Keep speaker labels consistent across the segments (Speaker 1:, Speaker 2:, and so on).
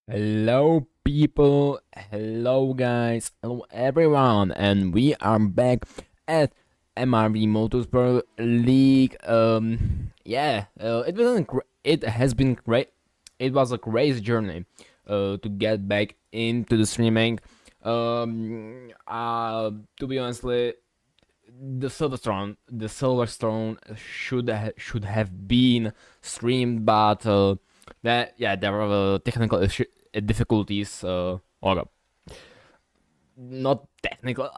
Speaker 1: Hello people, hello guys, hello everyone, and we are back at MRV Motorsport League. It has been great. It was a crazy journey to get back into the streaming. To be honestly, the Silverstone should have been streamed, but there were technical difficulties, or not technical.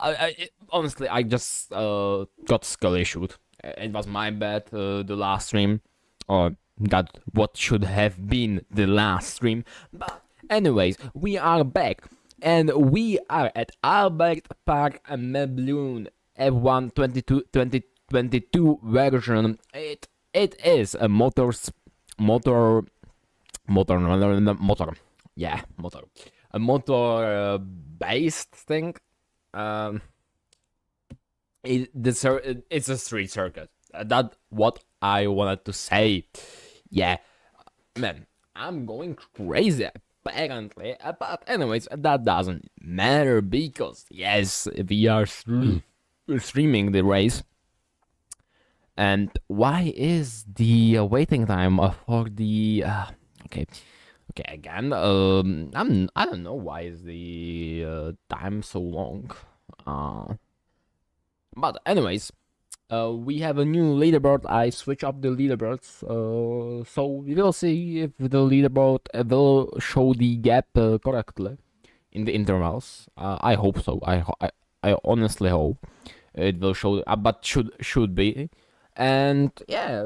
Speaker 1: Honestly, I just got skull issued. It was my bad. The last stream, or that what should have been the last stream. But anyways, we are back, and we are at Albert Park, Melbourne. F1 2022 version. It is a motor yeah, motor, a motor based thing. um it's a street circuit. That what I wanted to say. Yeah, man, I'm going crazy apparently, but anyways, that doesn't matter because yes, we are streaming the race. And why is the waiting time for the okay again, I don't know why is the time so long. But anyways, we have a new leaderboard. I switch up the leaderboards, so we will see if the leaderboard will show the gap correctly in the intervals. I hope so. I honestly hope it will show, but should be. And yeah,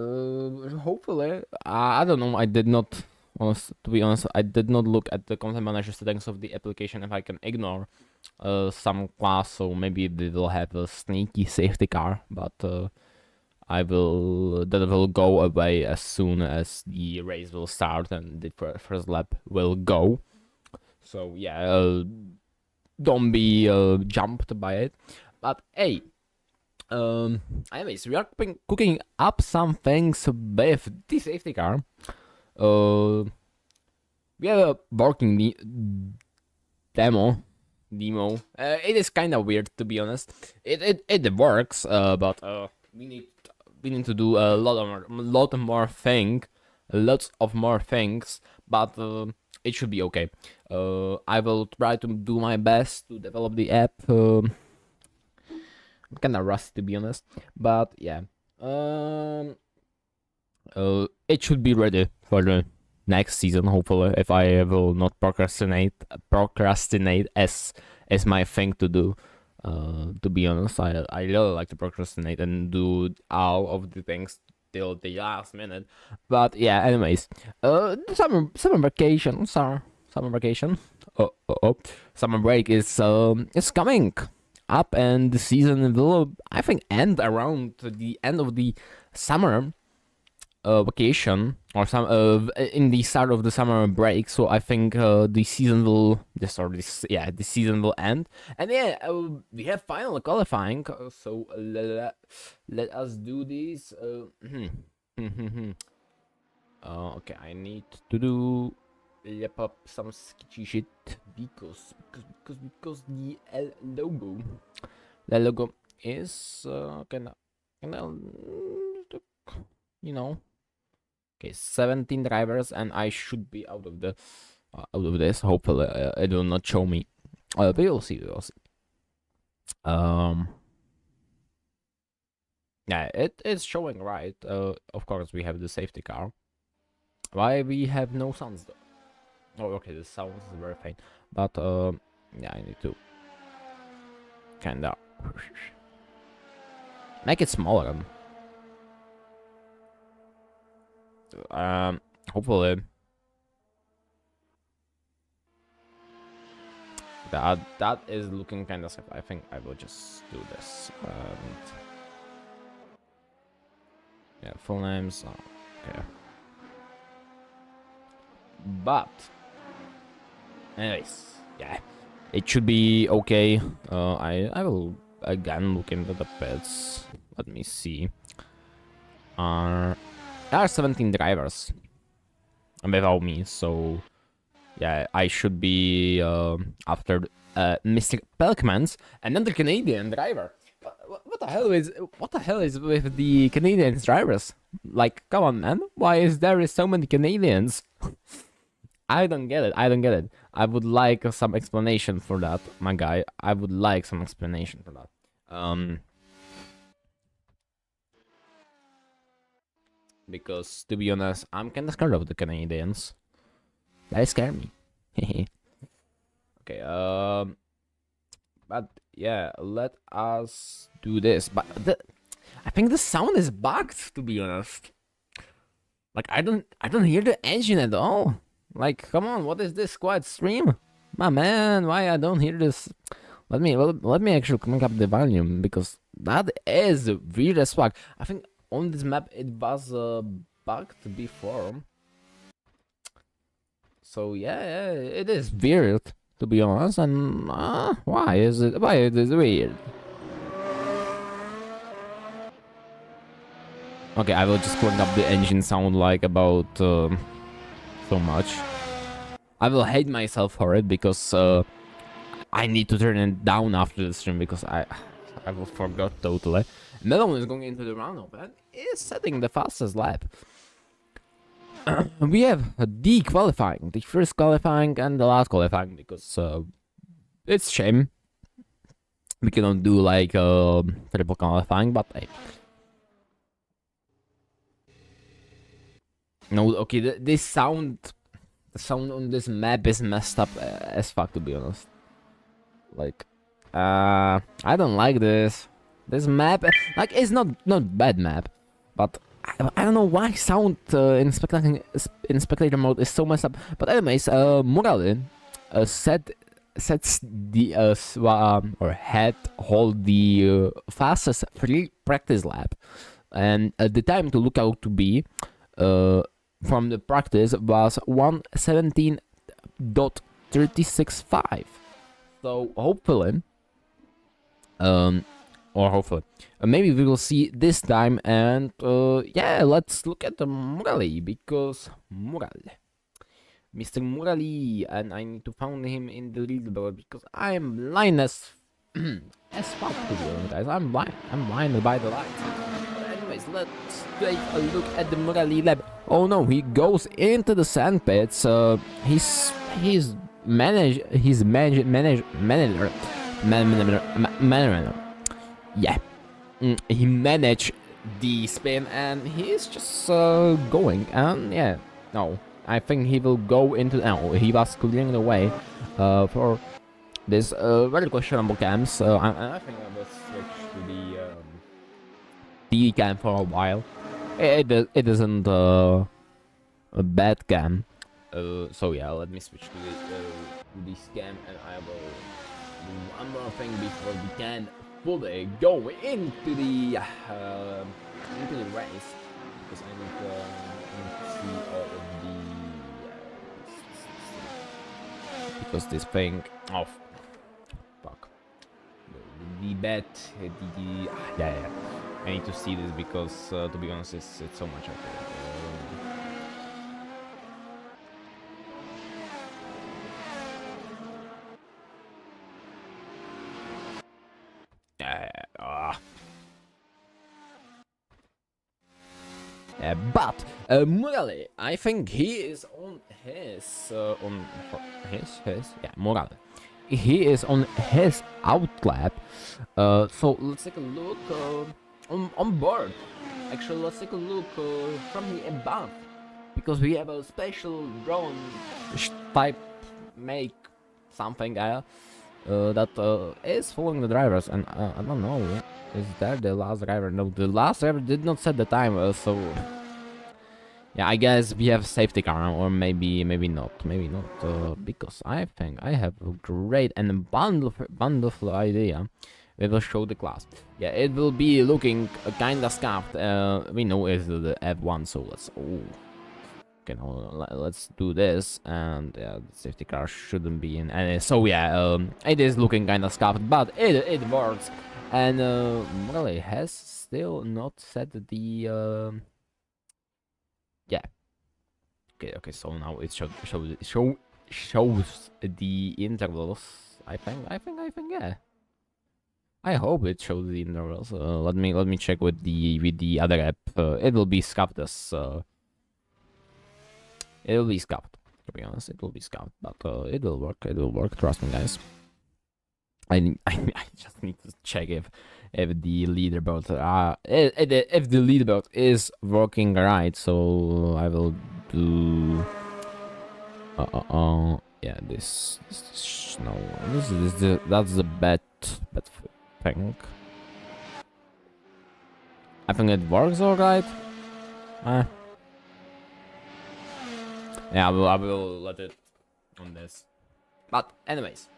Speaker 1: hopefully. I don't know. I did not, to be honest, I did not look at the content manager settings of the application if I can ignore some class, so maybe we will have a sneaky safety car, but that will go away as soon as the race will start and the first lap will go. So yeah, don't be jumped by it. But hey, anyways, we are cooking up some things with the safety car. We have a working demo. It is kind of weird, to be honest. It works, but we need to do lots of more things, but it should be okay. I will try to do my best to develop the app. I'm kind of rusty, to be honest, but yeah. It should be ready for the next season, hopefully, if I will not procrastinate as my thing to do. To be honest, I really like to procrastinate and do all of the things till the last minute. But yeah, anyways, summer vacation, summer vacation. Summer break is coming up, and the season will, I think, end around the end of the summer vacation, or some in the start of the summer break. So I think the season will the season will end, and yeah, we have final qualifying. So let us do this. Okay, I need to do lap up some sketchy shit because the logo is kind of, you know. Okay, 17 drivers, and I should be out of this. Hopefully, it will not show me. We will see. Yeah, it's showing right. Of course, we have the safety car. Why we have no sounds though? Oh, okay, the sounds is very faint. But yeah, I need to kinda make it smaller. Hopefully that is looking kind of safe. I think I will just do this. Yeah, full names. Okay. But anyways, yeah, it should be okay. I will again look into the pits. Let me see. There are 17 drivers without me, so Yeah, I should be after Mr. Pelkmans, another Canadian driver. What the hell is with the Canadian drivers? Like, come on, man. Why is there so many Canadians? I don't get it. I don't get it. I would like some explanation for that, my guy. I would like some explanation for that. Because to be honest, I'm kind of scared of the Canadians. They scare me. Okay. But yeah, let us do this. But I think the sound is bugged. To be honest, like I don't hear the engine at all. Like, come on, what is this quiet stream? My man, why I don't hear this? Let me actually crank up the volume because that is weird as fuck. I think on this map it was bugged before. So yeah, it is weird to be honest. And why is it weird? Okay, I will just crank up the engine sound like about so much. I will hate myself for it because I need to turn it down after the stream because I will forgot totally. Melbourne is going into the roundup and is setting the fastest lap. We have the qualifying, the first qualifying and the last qualifying because it's shame we cannot do like triple qualifying, but hey. No, okay, the sound on this map is messed up as fuck, to be honest. Like, I don't like this. This map, like, it's not bad map, but I don't know why sound in spectator mode is so messed up. But anyways, Morale sets the or had hold the fastest free practice lap, and the time to look out to be from the practice was 1:17.365. So hopefully, maybe we will see this time. And yeah, let's look at the Murali because Mr. Murali, and I need to find him in the leaderboard because I am blind as fuck, to be honest, guys. I'm blinded by the lights. Anyways, let's take a look at the Murali lab. Oh no, he goes into the sand pits. He's manager. Yeah, he managed the spin and he's just going. And yeah, no, I think he will go into. No, he was clearing the way for this very questionable cams. I think I will switch to the cam for a while. It isn't a bad cam. So yeah, let me switch to this cam, and I will do one more thing before we can fully go into the race, because I need to see all of the because this thing oh fuck the bet yeah. I need to see this because, to be honest, it's so much effort. But Morale, I think he is on his Morale. He is on his outlap. So let's take a look on board. Actually, let's take a look from the above, because we have a special drone type make something that is following the drivers, and I don't know, is that the last driver? No, the last driver did not set the time, so yeah, I guess we have safety car, or maybe not, because I think I have a great and wonderful idea. We will show the class. Yeah, it will be looking kinda scuffed. We know it's the F1, so let's okay, now let's do this, and yeah, the safety car shouldn't be in. And so yeah, it is looking kinda scuffed, but it works. And well, it has still not set the yeah. Okay, so now it show shows the intervals. I think, yeah. I hope it shows the intervals. Let me check with the other app. It will be scuffed as it will be scuffed. To be honest, it will be scuffed, but it will work. It will work. Trust me, guys. I just need to check if the leaderboard if the leaderboard is working right. So I will do. Yeah, this no, that's the bad thing. I think it works alright. Yeah, I will let it on this. But anyways,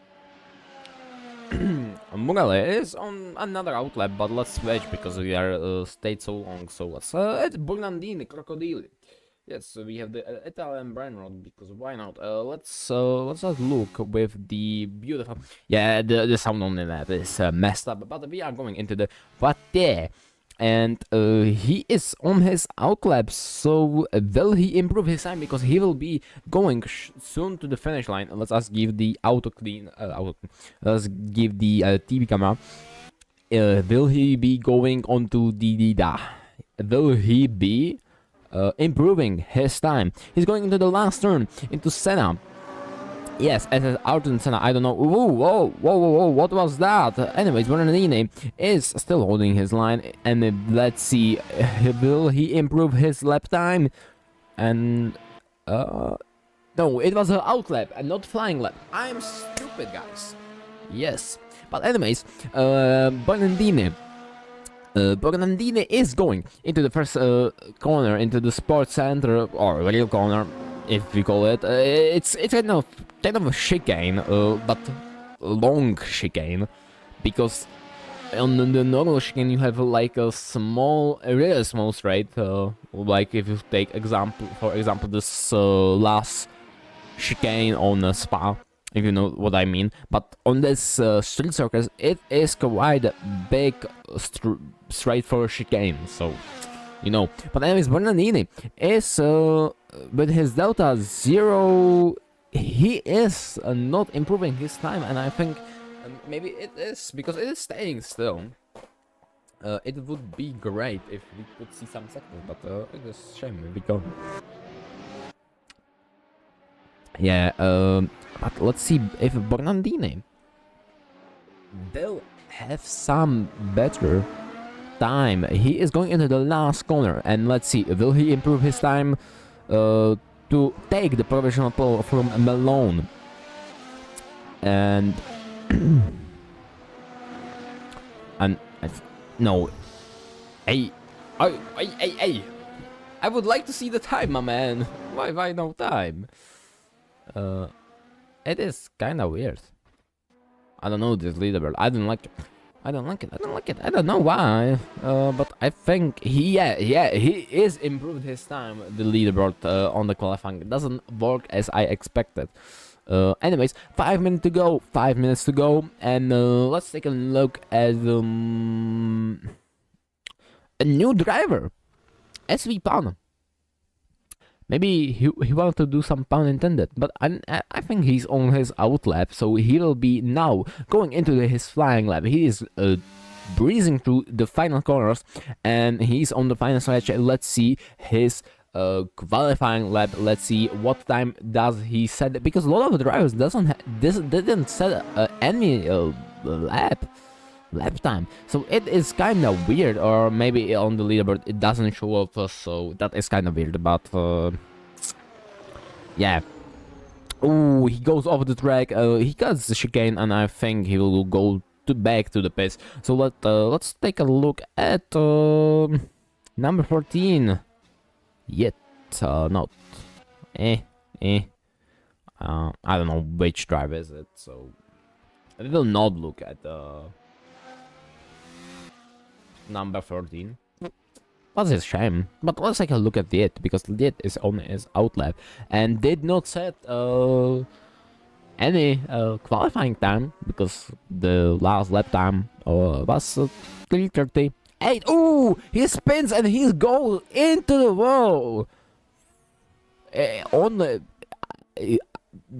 Speaker 1: Mugale is on another outlet, but let's switch because we are stayed so long. So let's it's Burnandini Crocodile. Yes, we have the Italian brand road because why not? Let's just look with the beautiful. Yeah, the sound on the map is messed up, but we are going into the Vate, and he is on his outlap. So will he improve his time because he will be going soon to the finish line? Let's just give the auto clean. Let's give the TV camera. Will he be going onto the Will he be? Improving his time. He's going into the last turn into Senna. Yes, as Ayrton Senna. I don't know. Whoa, what was that? Anyways, Bernardini is still holding his line, and let's see, will he improve his lap time? And no, it was an outlap and not flying lap. I'm stupid, guys. Yes, but anyways, Bernardini. Bernardini is going into the first corner, into the sports center, or real corner, if we call it. It's kind of a chicane, but long chicane, because on the normal chicane you have like a really small straight, like if you take for example this last chicane on Spa. If you know what I mean, but on this street circus, it is quite a big straightforward chicane, so you know. But anyways, Bernardini is with his Delta 0, he is not improving his time, and I think maybe it is because it is staying still. It would be great if we could see some seconds, but it is a shame if we go. Yeah, but let's see if Bernardini will have some better time. He is going into the last corner, and let's see, will he improve his time to take the provisional pole from Malone? And no, hey, I would like to see the time, my man. Why no time? It is kind of weird. I don't know this leaderboard. I don't like it. I don't know why. But I think he is improved his time. The leaderboard on the qualifying doesn't work as I expected. Anyways, 5 minutes to go. 5 minutes to go, and let's take a look at a new driver, SV Pan. Maybe he wanted to do some pun intended, but I think he's on his out lap, so he will be now going into his flying lap. He is breezing through the final corners, and he's on the final stretch. Let's see his qualifying lap. Let's see what time does he set, because a lot of drivers didn't set any lap time, so it is kind of weird, or maybe on the leaderboard it doesn't show up, so that is kind of weird, but yeah. Oh, he goes off the track, he cuts the chicane, and I think he will go back to the pits. So let's take a look at number 14. Yet not I don't know which drive is it, so I will not look at number 14. What's a shame, but let's take a look at it, because it is on his outlap and did not set any qualifying time, because the last lap time was 3:38. Oh, he spins and he goes into the wall.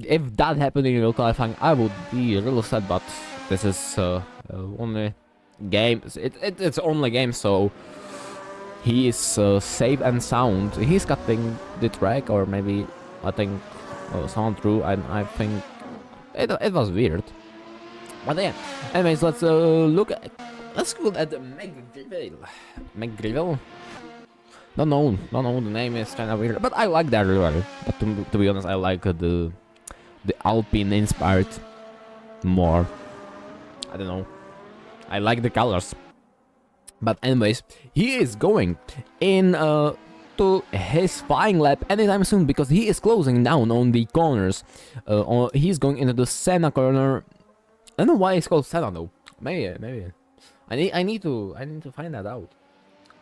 Speaker 1: if that happened in real qualifying, I would be real sad. But this is only game. It's only game, so he is safe and sound. He's cutting the track, or maybe letting someone through, and I think it was weird. But yeah, anyways, let's look at McGreeville. McGreeville? Don't know. The name is kind of weird, but I like that river. But to be honest, I like the Alpine inspired more. I don't know. I like the colors. But anyways, he is going in to his flying lap anytime soon, because he is closing down on the corners. He's going into the Senna corner. I don't know why it's called Senna though. Maybe. I need to find that out.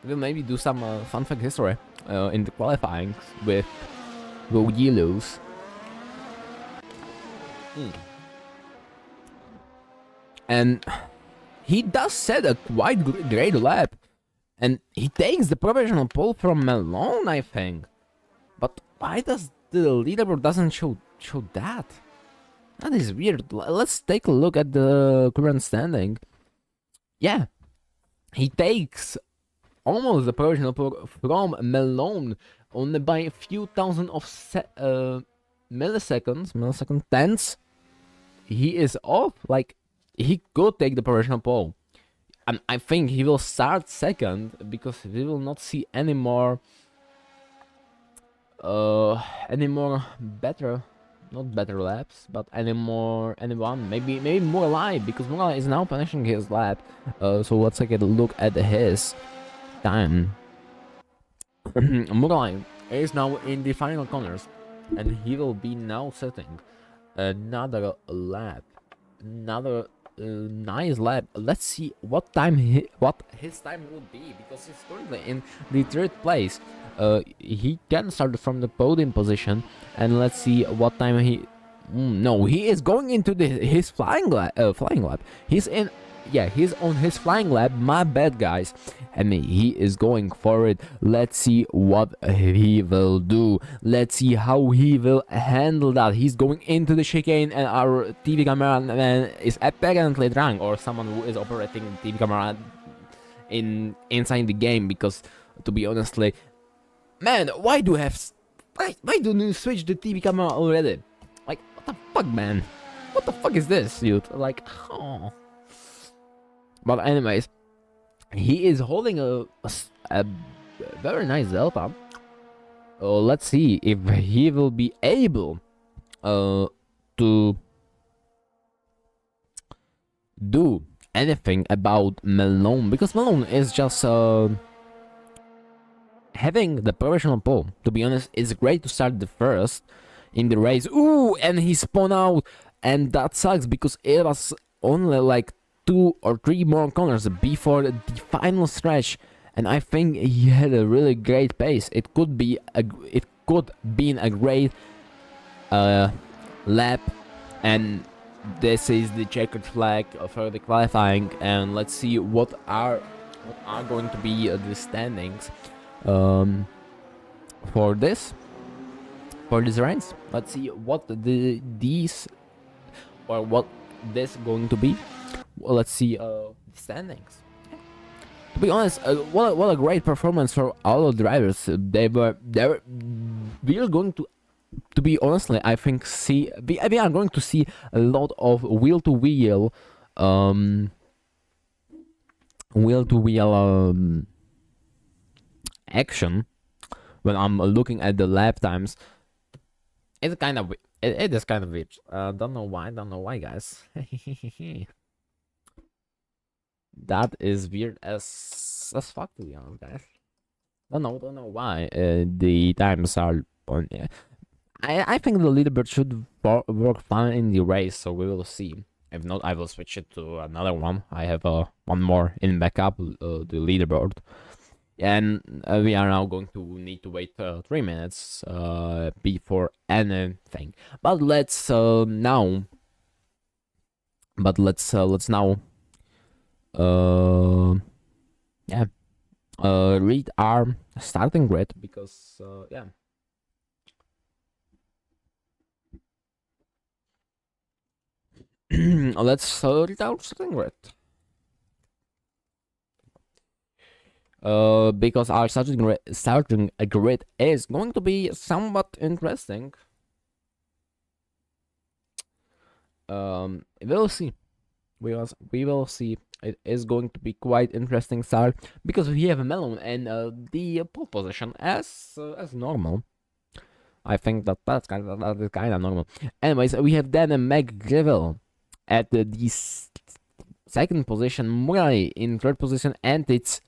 Speaker 1: We'll maybe do some fun fact history in the qualifying with yellows. And he does set a quite great lap, and he takes the provisional pole from Melbourne, I think. But why does the leaderboard doesn't show that? That is weird. Let's take a look at the current standing. Yeah, he takes almost the provisional pole from Melbourne only by a few thousand of millisecond tenths. He is off. Like, he could take the provisional pole, and I think he will start second, because we will not see any more better, not better laps, but anyone, maybe Morlai, because Morlai is now finishing his lap. So let's take a look at his time. Morlai is now in the final corners, and he will be now setting another lap, another nice lap. Let's see what his time will be, because he's currently in the third place. He can start from the podium position, and let's see what time he. No, he is going into his flying lap. He's in. Yeah, he's on his flying lap. My bad, guys. And he is going for it. Let's see what he will do. Let's see how he will handle that. He's going into the chicane, and our TV cameraman is apparently drunk, or someone who is operating the TV camera inside the game. Because, to be honestly, man, why don't you switch the TV camera already? Like, what the fuck, man? What the fuck is this, dude? Like, oh. But anyways, he is holding a very nice delta. Let's see if he will be able to do anything about Malone, because Malone is just having the provisional pole. To be honest, it's great to start the first in the race. Ooh, and he spun out, and that sucks, because it was only like 2 or 3 more corners before the final stretch, and I think he had a really great pace. It could be a great lap, and this is the checkered flag for the qualifying. And let's see what are going to be the standings for this race. Let's see what what this going to be. Well, let's see the standings. To be honest, what a great performance for all the drivers. We are going to be honestly, I think we are going to see a lot of wheel-to-wheel action when I'm looking at the lap times. It's kind of it is kind of weird. Don't know why, guys. That is weird as fuck, to be honest, guys. Don't know why the times are on. Yeah. I think the leaderboard should work fine in the race, so we will see. If not, I will switch it to another one. I have one more in backup, the leaderboard. And we are now going to need to wait 3 minutes before anything. But let's now read our starting grid, because yeah. Let's read out starting grid. Because our starting grid is going to be somewhat interesting. We'll see. We will see. It is going to be quite interesting start because we have Melon and the pole position as normal. I think that's kind of normal. Anyways, we have then a McGrivel at the second position, Murray in third position, and it's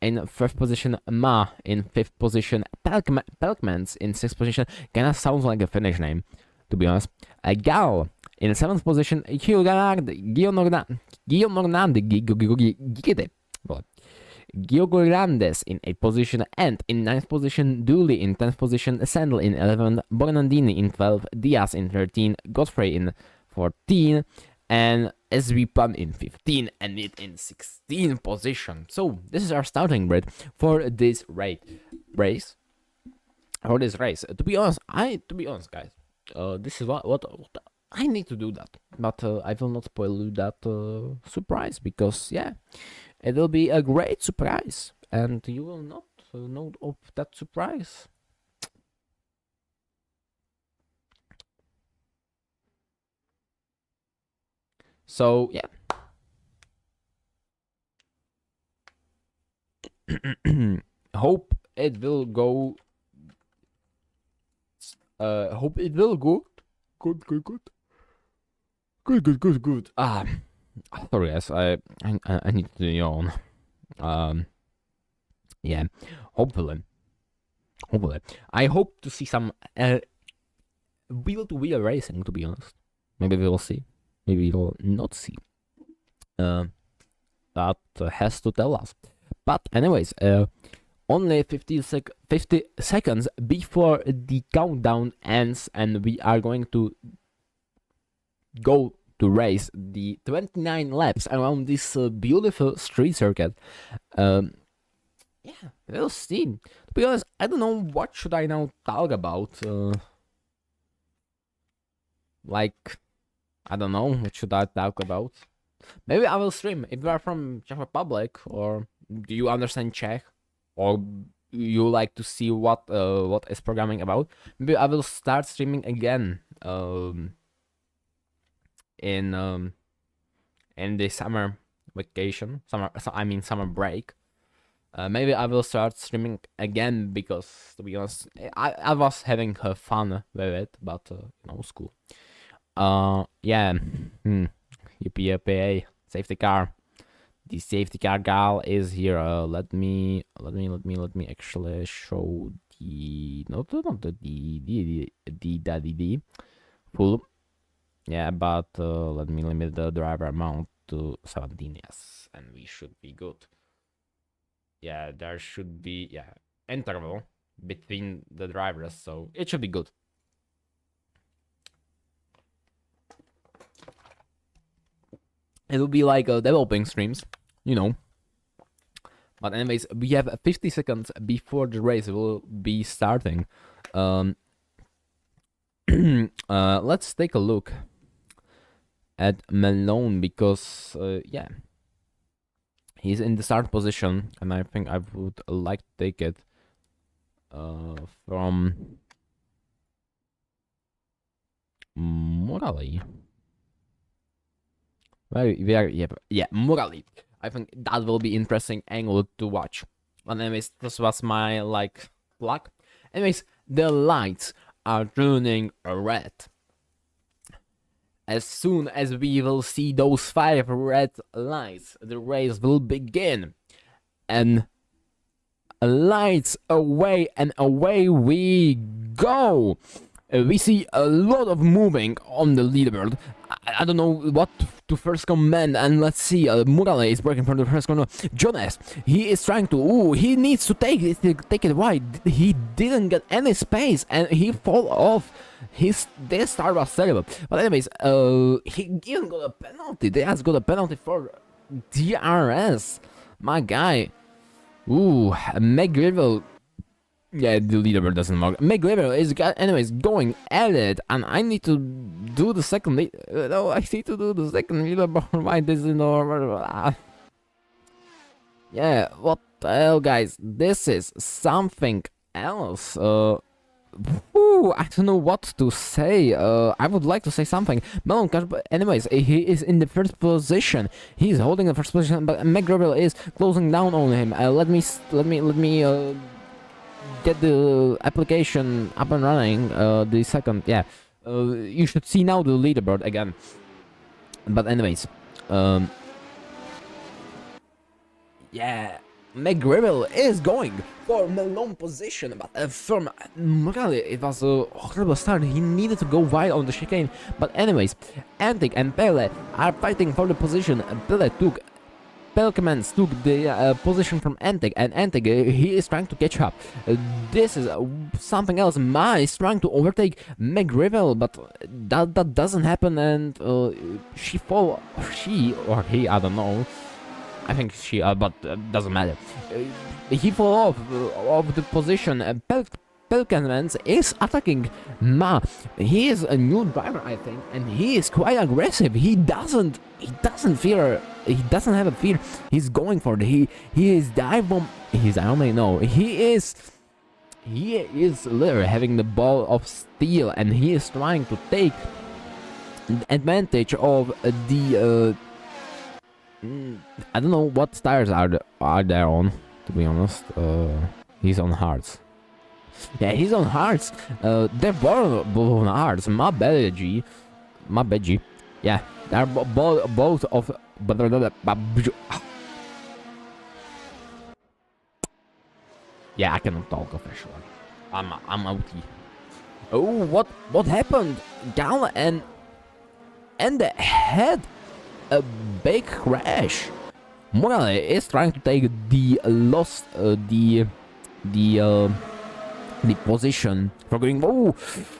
Speaker 1: in first position, Ma in fifth position, Pelkmans in sixth position. Kinda sounds like a Finnish name, to be honest. Gal in seventh position, Giogo Grandes in 8th position, and in 9th position, Dooley in 10th position, Sandel in 11th, Bonandini in 12th, Diaz in 13th, Godfrey in 14th, and SB in 15th, and it in 16th position. So this is our starting grid for this race. For this race, to be honest, guys, this is what I need to do that, but I will not spoil you that surprise because yeah. It will be a great surprise, and you will not know of that surprise. So, yeah. Hope it will go. Hope it will go. Good. Sorry, guys. I need to yawn. Yeah. Hopefully. I hope to see some wheel-to-wheel racing. To be honest, maybe we will see. Maybe we will not see. That has to tell us. But anyways, only 50 seconds before the countdown ends, and we are going to go to race the 29 laps around this beautiful street circuit. Yeah, we'll see. Because I don't know what should I now talk about. Like, I don't know what should I talk about. Maybe I will stream if you are from Czech Republic, or do you understand Czech, or you like to see what is programming about. Maybe I will start streaming again. In the summer vacation, summer break. Maybe I will start streaming again because, to be honest, I was having fun with it, but school. Yeah. UPA safety car. The safety car gal is here. Let me actually show the the full. Yeah, but let me limit the driver amount to 17, yes, and we should be good. Yeah, there should be, interval between the drivers, so it should be good. It will be like developing streams, But anyways, we have 50 seconds before the race will be starting. Let's take a look at Malone because yeah, he's in the start position, and I think I would like to take it from Morali. Yeah, Morali. I think that will be interesting angle to watch. But anyways, this was my luck. Anyways, the lights are turning red. As soon as we will see those 5 red lights, the race will begin. And lights away, and away we go. We see a lot of moving on the leaderboard. I don't know what to first command, and let's see, Murale is breaking from the first corner. Jonas, he is trying to, he needs to take it wide. He didn't get any space, and he fall off. This start was terrible. But anyways, he even got a penalty. They has got a penalty for DRS. My guy. Ooh, McGrivel Yeah, the leaderboard doesn't work. McGregor is, anyways, going at it, and I need to do the second no, I need to do the second leaderboard. Why this is normal? Yeah, what the hell, guys? This is something else. I don't know what to say. I would like to say something. Melbourne, but anyways, he is in the first position. He's holding the first position, but McGregor is closing down on him. Let me get the application up and running. The second, yeah. You should see now the leaderboard again. But anyways, yeah, McGregor is going for Melbourne position, but from Morale, it was a horrible start. He needed to go wide on the chicane. But anyways, Antic and Pele are fighting for the position. Pelkmans took the position from Antic, and Antic, he is trying to catch up. This is something else. Ma is trying to overtake McGregor, but that doesn't happen, and she or he, I don't know. I think she, but doesn't matter. He fall off of the position. Pelkmans is attacking Ma. He is a new driver, I think, and he is quite aggressive. He doesn't fear. He doesn't have a fear. He's going for it. He is dive bomb. He's, I don't know. He is literally having the ball of steel, and he is trying to take advantage of the. I don't know what tires are there on. To be honest, he's on hards. Yeah, he's on hards. They're both on hards. My bad, G. Yeah, they're both of. Yeah, I cannot talk officially. I'm outie. Oh, what happened? Gala and the head. A big crash. Morale is trying to take the position for going. Oh,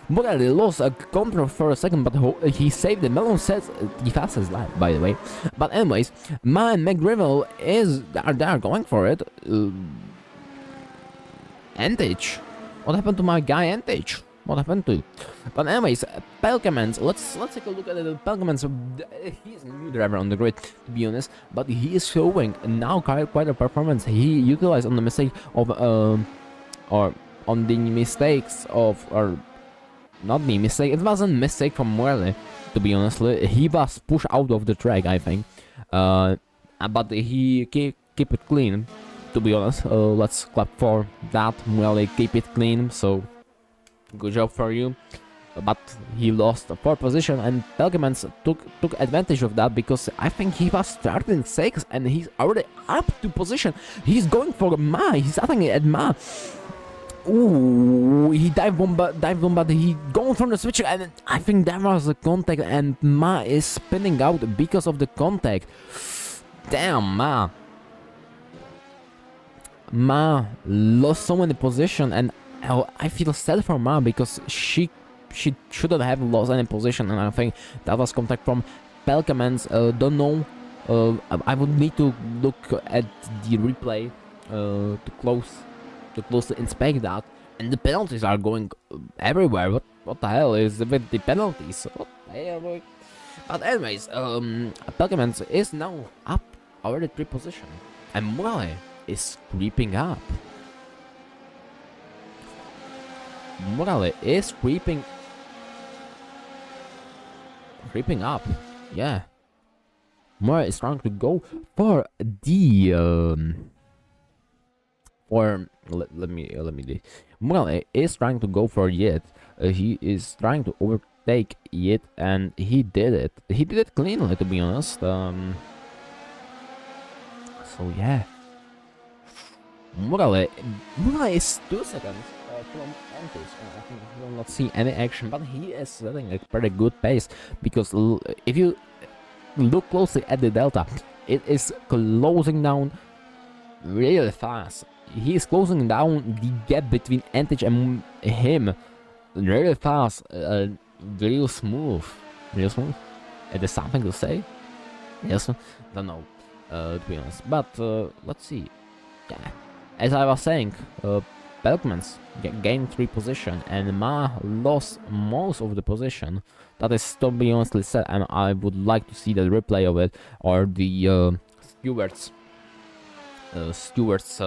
Speaker 1: Morale lost a control for a second, but he saved it. Melon says the fastest lap, by the way. But anyways, my McGregor are going for it. Antich, what happened to my guy Antich? What happened to it? But anyways, Pelkmans, let's take a look at the Pelkmans. He's a new driver on the grid, to be honest, but he is showing now quite a performance. He utilized on the mistake of or on the mistakes of, or not the mistake. It wasn't a mistake from Morley, to be honest. He was pushed out of the track, I think. But he keep it clean, to be honest. Let's clap for that. Morley keep it clean. So. Good job for you, but he lost the 4th position, and Pelkmans took advantage of that, because I think he was starting 6th and he's already up to position. He's going for Ma. He's attacking at Ma. Ooh, he dive bomb, but he going from the switch, and I think there was a contact, and Ma is spinning out because of the contact. Damn, Ma. Ma lost so many position, and I feel sad for Ma, because she shouldn't have lost any position, and I think that was contact from Pelkmans. Don't know. I would need to look at the replay to closely inspect that. And the penalties are going everywhere. What the hell is with the penalties? What the hell? But anyways, Pelkmans is now up already 3 position, and Morale is creeping up. Morale is creeping up. Yeah, Morale is trying to go for the let me Morale is trying to go for it. He is trying to overtake it, and he did it. He did it cleanly, to be honest. So yeah, Morale is 2 seconds from Antis. I think he will not see any action, but he is setting a pretty good pace, because if you look closely at the delta, it is closing down really fast. He is closing down the gap between Antich and him really fast, real smooth. Is there something to say? Yes, don't know, to be honest. But let's see. Yeah, as I was saying, Belkmans gained 3 position, and Ma lost most of the position. That is, to be honestly said, and I would like to see the replay of it, or the Stewart's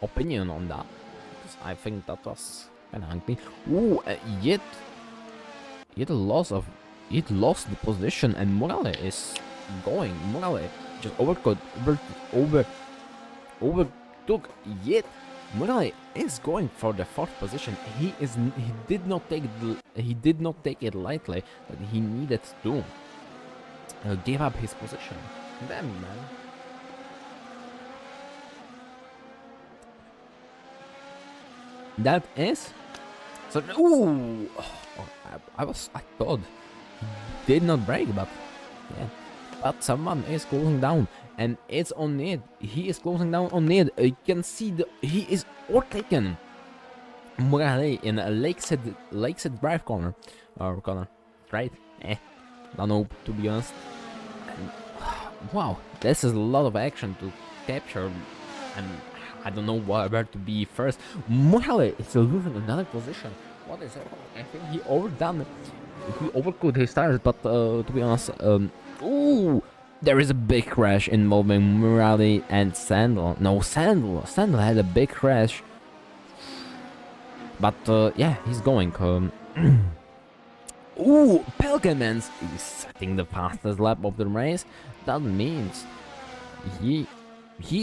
Speaker 1: opinion on that. Because I think that was kind of ugly. Ooh, yet lost the position, and Morale is going. Morale just overtook. Yet Morale is going for the 4th position. He did not take it lightly. That he needed to give up his position. Damn, man. That is so. Ooh, I thought he did not break, but yeah. But someone is closing down, and it's on it. He is closing down on it. You can see he is overtaken Morale in a Lakeside Drive corner, right? Don't know, to be honest. And, wow, this is a lot of action to capture, and I don't know where to be first. Morale is losing another position. What is happening? I think he overcooked his tires, but to be honest, ooh, there is a big crash involving Morale and Sandal. No, Sandal had a big crash. But yeah, he's going. Ooh, Pelkamans is setting the fastest lap of the race. That means he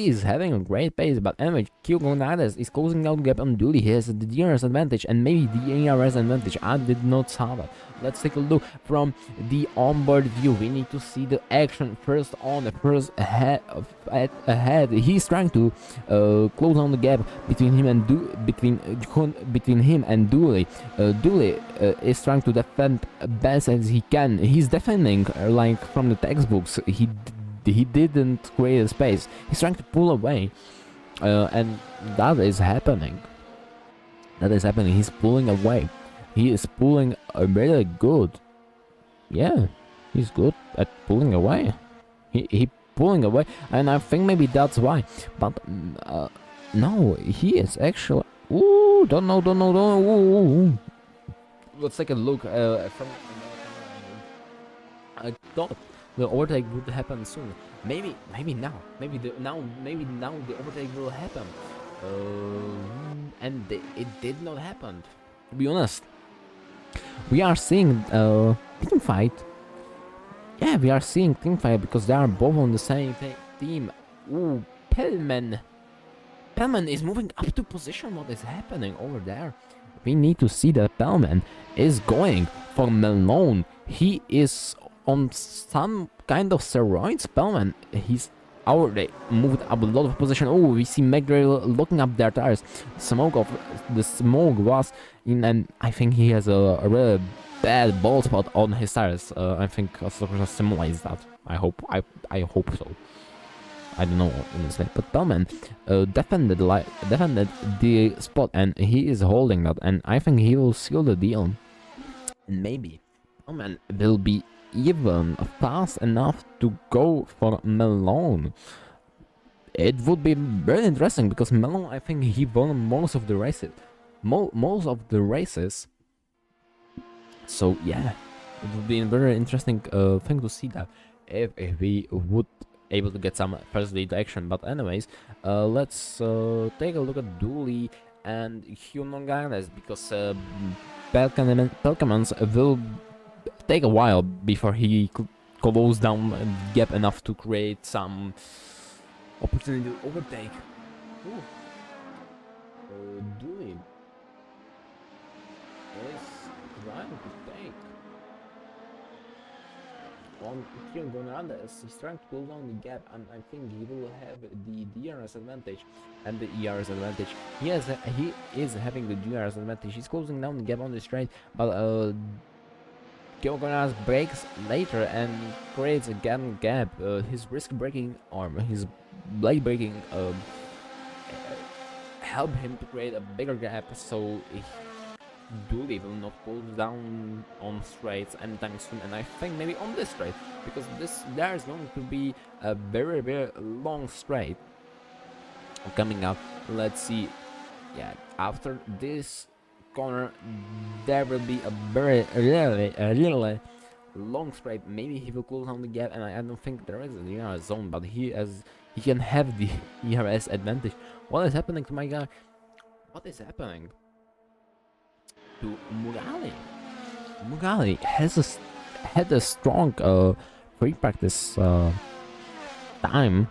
Speaker 1: is having a great pace, but anyway, Kyogonides is closing down the gap on Dooley. He has the DRS advantage and maybe the ARS advantage. I did not saw that. Let's take a look from the onboard view. We need to see the action first on the first ahead. He's trying to close down the gap between him and between him and Dooley. Dooley is trying to defend best as he can. He's defending like from the textbooks. He didn't create a space. He's trying to pull away, and that is happening. He's pulling away. He is pulling really good. Yeah, he's good at pulling away. He pulling away, and I think maybe that's why. But no, he is actually. Ooh, don't know. Ooh. Let's take a look from. I thought the overtake would happen soon. Maybe now. Maybe now the overtake will happen. And it did not happen. To be honest, we are seeing team fight. Yeah, we are seeing team fight because they are both on the same team. Ooh, Pellman is moving up to position. What is happening over there? We need to see that Pellman is going for Malone. He is on some kind of steroids. Pellman, he's already moved up a lot of position. Oh, we see McGrail looking up their tires. The smoke was in, and I think he has a really bad bald spot on his tires. I think symbolize that. I hope so. I don't know honestly, but Pellman defended the spot, and he is holding that, and I think he will seal the deal. And maybe Pellman will be even fast enough to go for Malone. It would be very interesting because Malone, I think he won most of the races. So yeah, it would be a very interesting thing to see that if we would able to get some first lead action. But anyways, let's take a look at Dooley and Hyunonganes, because Pelkamans will take a while before he could close down a gap enough to create some opportunity to overtake. Dooley is trying to take on Hyunonganes. He's trying to close down the gap, and I think he will have the DRS advantage and the ERS advantage. He is having the DRS advantage. He's closing down the gap on the straight, but Kyogonides breaks later and creates a gap. His risk braking arm, his blade braking help him to create a bigger gap, so Dooley will not close down on straights anytime soon, and I think maybe on this straight, because there is going to be a very long straight coming up. Let's see. yeah, after this corner, there will be a very really long straight. Maybe he will close down the gap, and I don't think there is a DRS zone, but he can have the ERS advantage. What is happening to my guy? What is happening to Mugali? Mugali had a strong free practice time,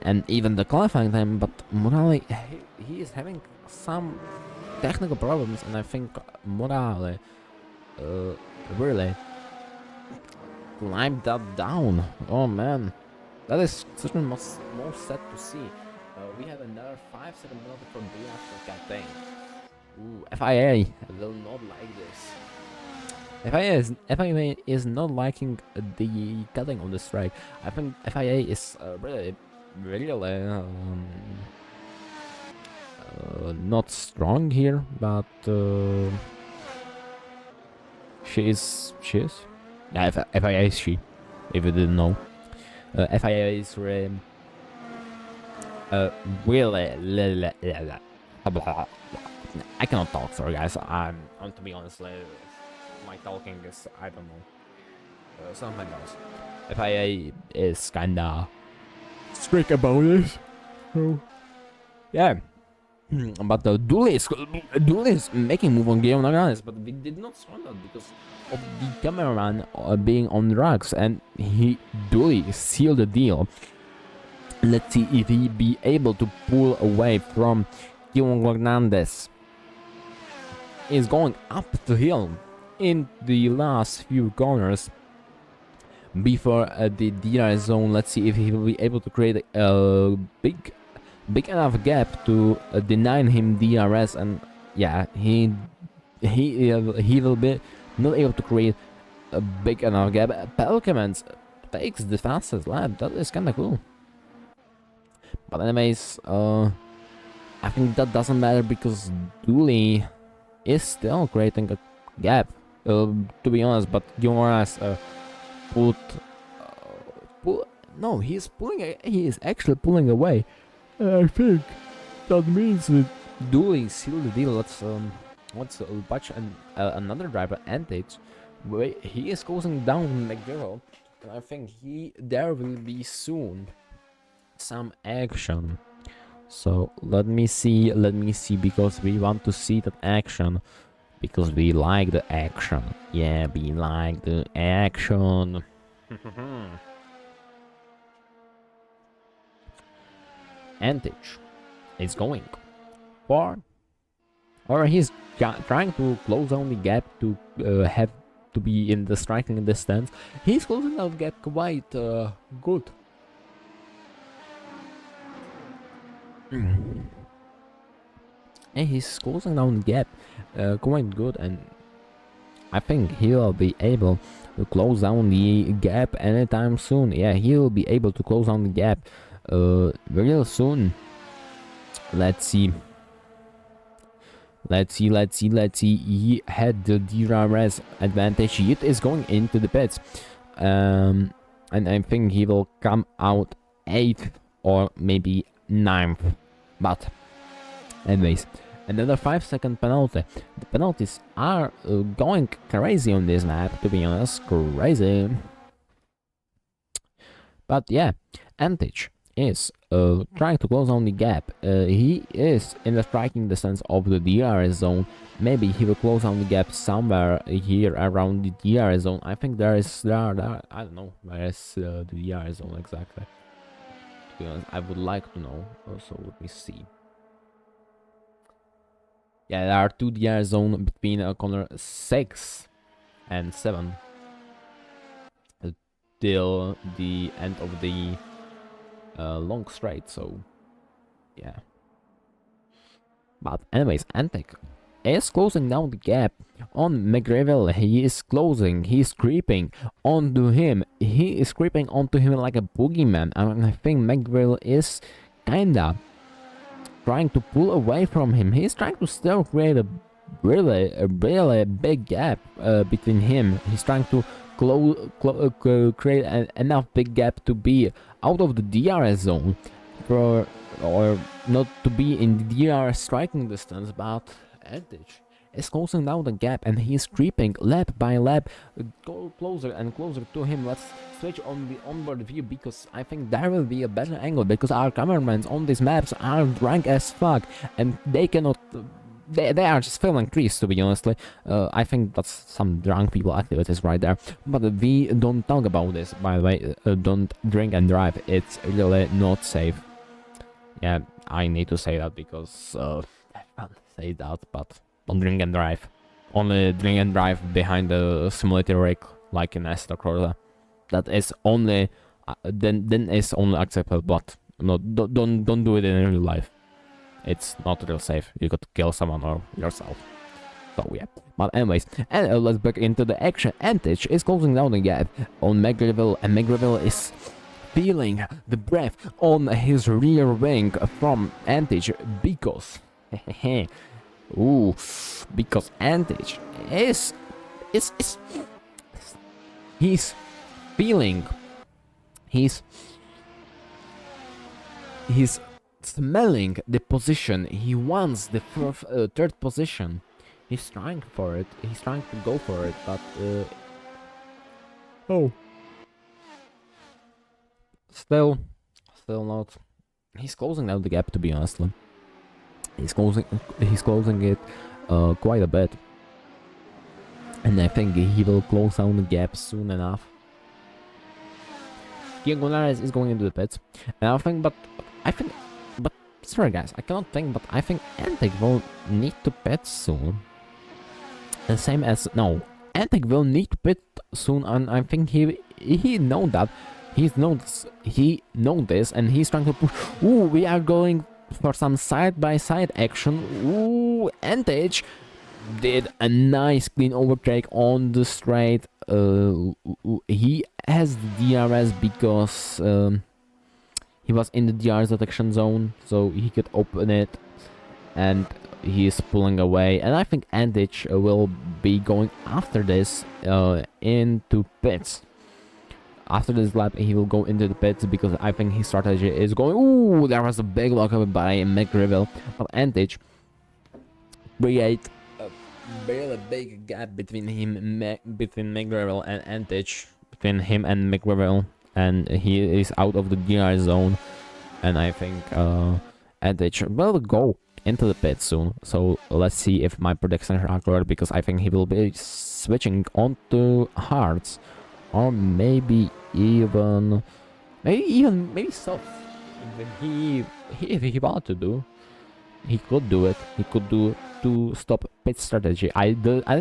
Speaker 1: and even the qualifying time, but Mugali he is having some technical problems, and I think Mugali really climbed that down. Oh man, that is certainly most sad to see. We have another 5-second penalty for Diaz for Cathay. Ooh, FIA will not like this. FIA is not liking the cutting on the strike. I think FIA is really not strong here, but she is. Yeah, FIA is she. If you didn't know, FIA is really I cannot talk, sorry guys. I'm to be honest, my talking is, I don't know, something else. FIA is kinda strict about this, so yeah. But Dooley is making move on Guillaume Naganes, but we did not saw that because of the cameraman being on drugs, and Dooley sealed the deal. Let's see if he be able to pull away from Guillaume Hernandez. Is going up the hill in the last few corners before the DRS zone. Let's see if he will be able to create a big enough gap to deny him DRS, and yeah, he will be not able to create a big enough gap. Pelkemans takes the fastest lap. That is kinda cool. But anyways, I think that doesn't matter because Dooley is still creating a gap, to be honest. But Jonas no, he is actually pulling away. I think that means that Dooley sealed the deal. Let's watch another driver, Antage. He is closing down McGirl, and I think there will be soon some action. So let me see, because we want to see that action, because we like the action. Yeah, we like the action. Antage is going for, or he's trying to close down the gap to have to be in the striking distance. He's closing down the gap quite good. And he's closing down the gap quite good, and I think he will be able to close down the gap anytime soon. Yeah, he will be able to close down the gap real soon. Let's see. He had the DRS advantage. He is going into the pits, and I think he will come out 8th or maybe 9th. But anyways, another 5-second penalty. The penalties are going crazy on this map, to be honest, crazy. But yeah, Antage is trying to close on the gap. He is in the striking distance of the DRS zone. Maybe he will close on the gap somewhere here around the DRS zone. I think there I don't know where is the DRS zone exactly. To be honest, I would like to know. Also, let me see. Yeah, there are 2 DRS zones between corner 6 and 7 till the end of the long straight, so yeah. But anyways, Antic is closing down the gap on McGravel. He's creeping onto him. He is creeping onto him like a boogeyman. I think McGravel is kinda trying to pull away from him. He's trying to still create a really big gap between him. He's trying to create enough big gap to be out of the DRS zone for or not to be in the DRS striking distance, but Edich is closing down the gap and he's creeping lap by lap, go closer and closer to him. Let's switch on the onboard view because I think there will be a better angle, because our cameramans on these maps are drunk as fuck and they cannot. They are just filming trees, to be honestly. I think that's some drunk people activities right there. But we don't talk about this, by the way. Don't drink and drive. It's really not safe. Yeah, I need to say that because I can't say that, but don't drink and drive. Only drink and drive behind the simulator rig, like in Aston Corsa. That is only then is only acceptable, but no, don't do it in real life. It's not real safe. You could kill someone or yourself. So yeah. But anyways, and let's back into the action. Antich is closing down the gap on McGravel, and McGravel is feeling the breath on his rear wing from Antich because ooh, because Antich is he's feeling he's smelling the position. He wants the third position. He's trying for it. He's trying to go for it, but oh, still not. He's closing down the gap, to be honest. He's closing it quite a bit, and I think he will close down the gap soon enough. Gonzalez is going into the pits, and I think, sorry guys, I cannot think, but I think Antic will need to pit soon. The same as, no, Antic will need to pit soon, and I think he know that. He know this, and he's trying to push. Ooh, we are going for some side-by-side action. Ooh, Antic did a nice clean overtake on the straight. He has the DRS because he was in the DRS detection zone, so he could open it, and he is pulling away. And I think Andich will be going after this into pits. After this lap, he will go into the pits because I think his strategy is going. Ooh, there was a big lockup by McGravel, but Andich create a really big gap between between McGravel and Andich, between him and McGravel. And he is out of the DRS zone, and I think Edich will go into the pit soon. So let's see if my predictions are correct, because I think he will be switching onto hards, or maybe soft. If he wanted to do, he could do it. He could do to stop pit strategy. I don't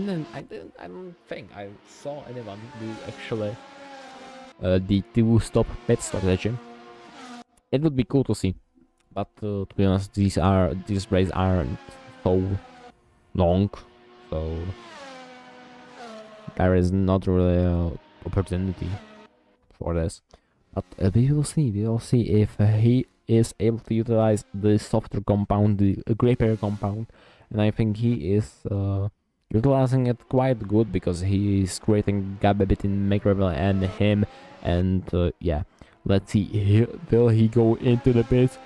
Speaker 1: think I saw anyone do actually. The two-stop pit strategy. It would be cool to see, but to be honest, these races aren't so long, so there is not really an opportunity for this. But we will see. We will see if he is able to utilize the softer compound, the graper compound, and I think he is utilizing it quite good, because he is creating gap between McGravel and him. And yeah, let's see, will he go into the pits?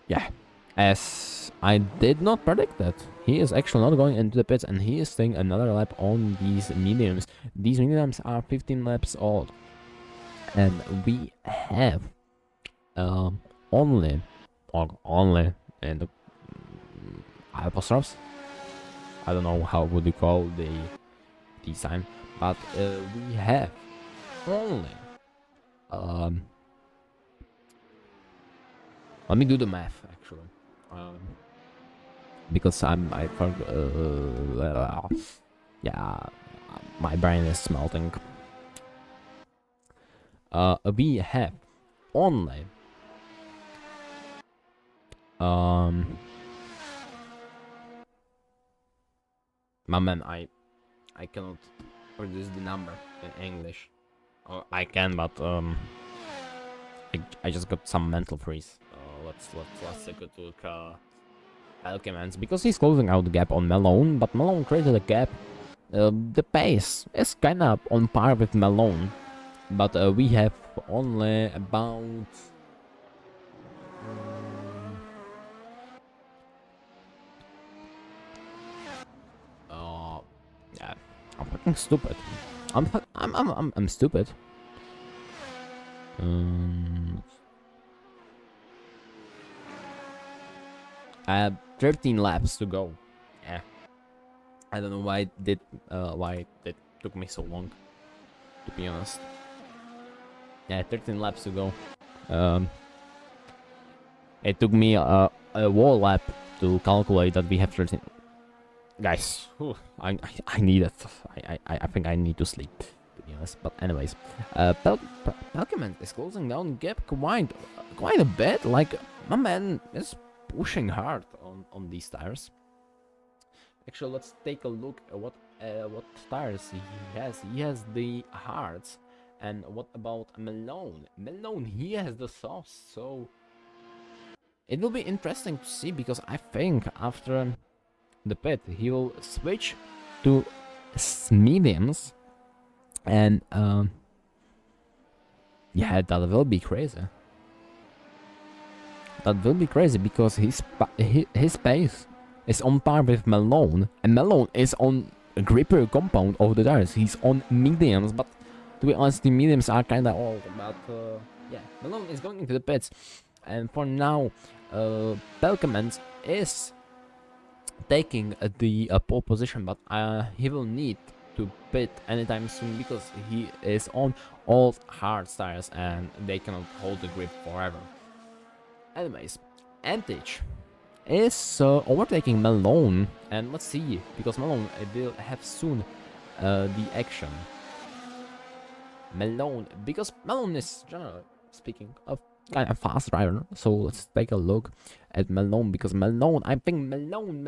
Speaker 1: Yeah, as I did not predict that. He is actually not going into the pits, and he is staying another lap on these mediums. These mediums are 15 laps old, and we have only in the apostrophes. I don't know how would you call the sign, but we have only let me do the math actually, because I forgot. Yeah, my brain is smelting. We have only my man, I cannot produce the number in English. Or I can, but I just got some mental freeze. Let's take a look. Alchemans, because he's closing out the gap on Malone, but Malone created a gap. The pace is kinda on par with Malone, but we have only about fucking stupid. I'm stupid. 13 laps to go. Yeah. I don't know why it took me so long, to be honest. Yeah, 13 laps to go. It took me a whole lap to calculate that we have 13. Guys, I need it. I think I need to sleep, to be honest. But anyways, Pelkman is closing down gap quite a bit. Like, my man is pushing hard on these tires. Actually, let's take a look at what tires he has. He has the hards. And what about Malone? Malone, he has the softs, so it will be interesting to see, because I think after the pit he will switch to mediums, and yeah, that will be crazy. That will be crazy, because his pace is on par with Malone, and Malone is on a gripper compound of the tires. He's on mediums, but to be honest, the mediums are kinda old. But yeah, Malone is going into the pits, and for now, Pelkman is taking the pole position, but he will need to pit anytime soon, because he is on all hard tires and they cannot hold the grip forever. Anyways, Antich is overtaking Malone, and let's see, because Malone will have soon the action. Malone, because Malone is, generally speaking, a kind of fast driver, so let's take a look at Malone, because Malone, I think Malone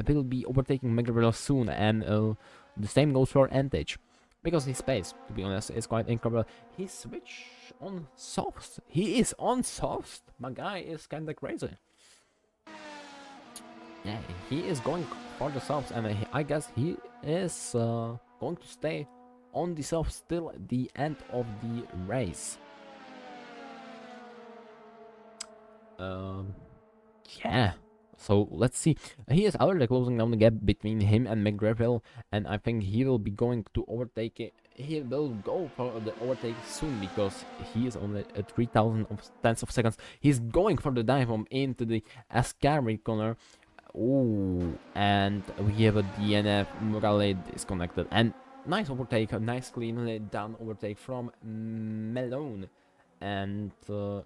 Speaker 1: will be overtaking McGrath soon, and the same goes for Antich, because his pace, to be honest, is quite incredible. He switched on softs. He is on softs. My guy is kinda crazy. Yeah, he is going for the softs, and I guess he is going to stay on the softs till the end of the race. Yeah, so let's see. He is already closing down the gap between him and McGrath, and I think he will be going to overtake it. He will go for the overtake soon, because he is only at 3,000 tenths of seconds. He's going for the dive bomb into the Ascari corner. Ooh, and we have a DNF. Morale disconnected, and nice overtake, a nice cleanly done overtake from Malone. And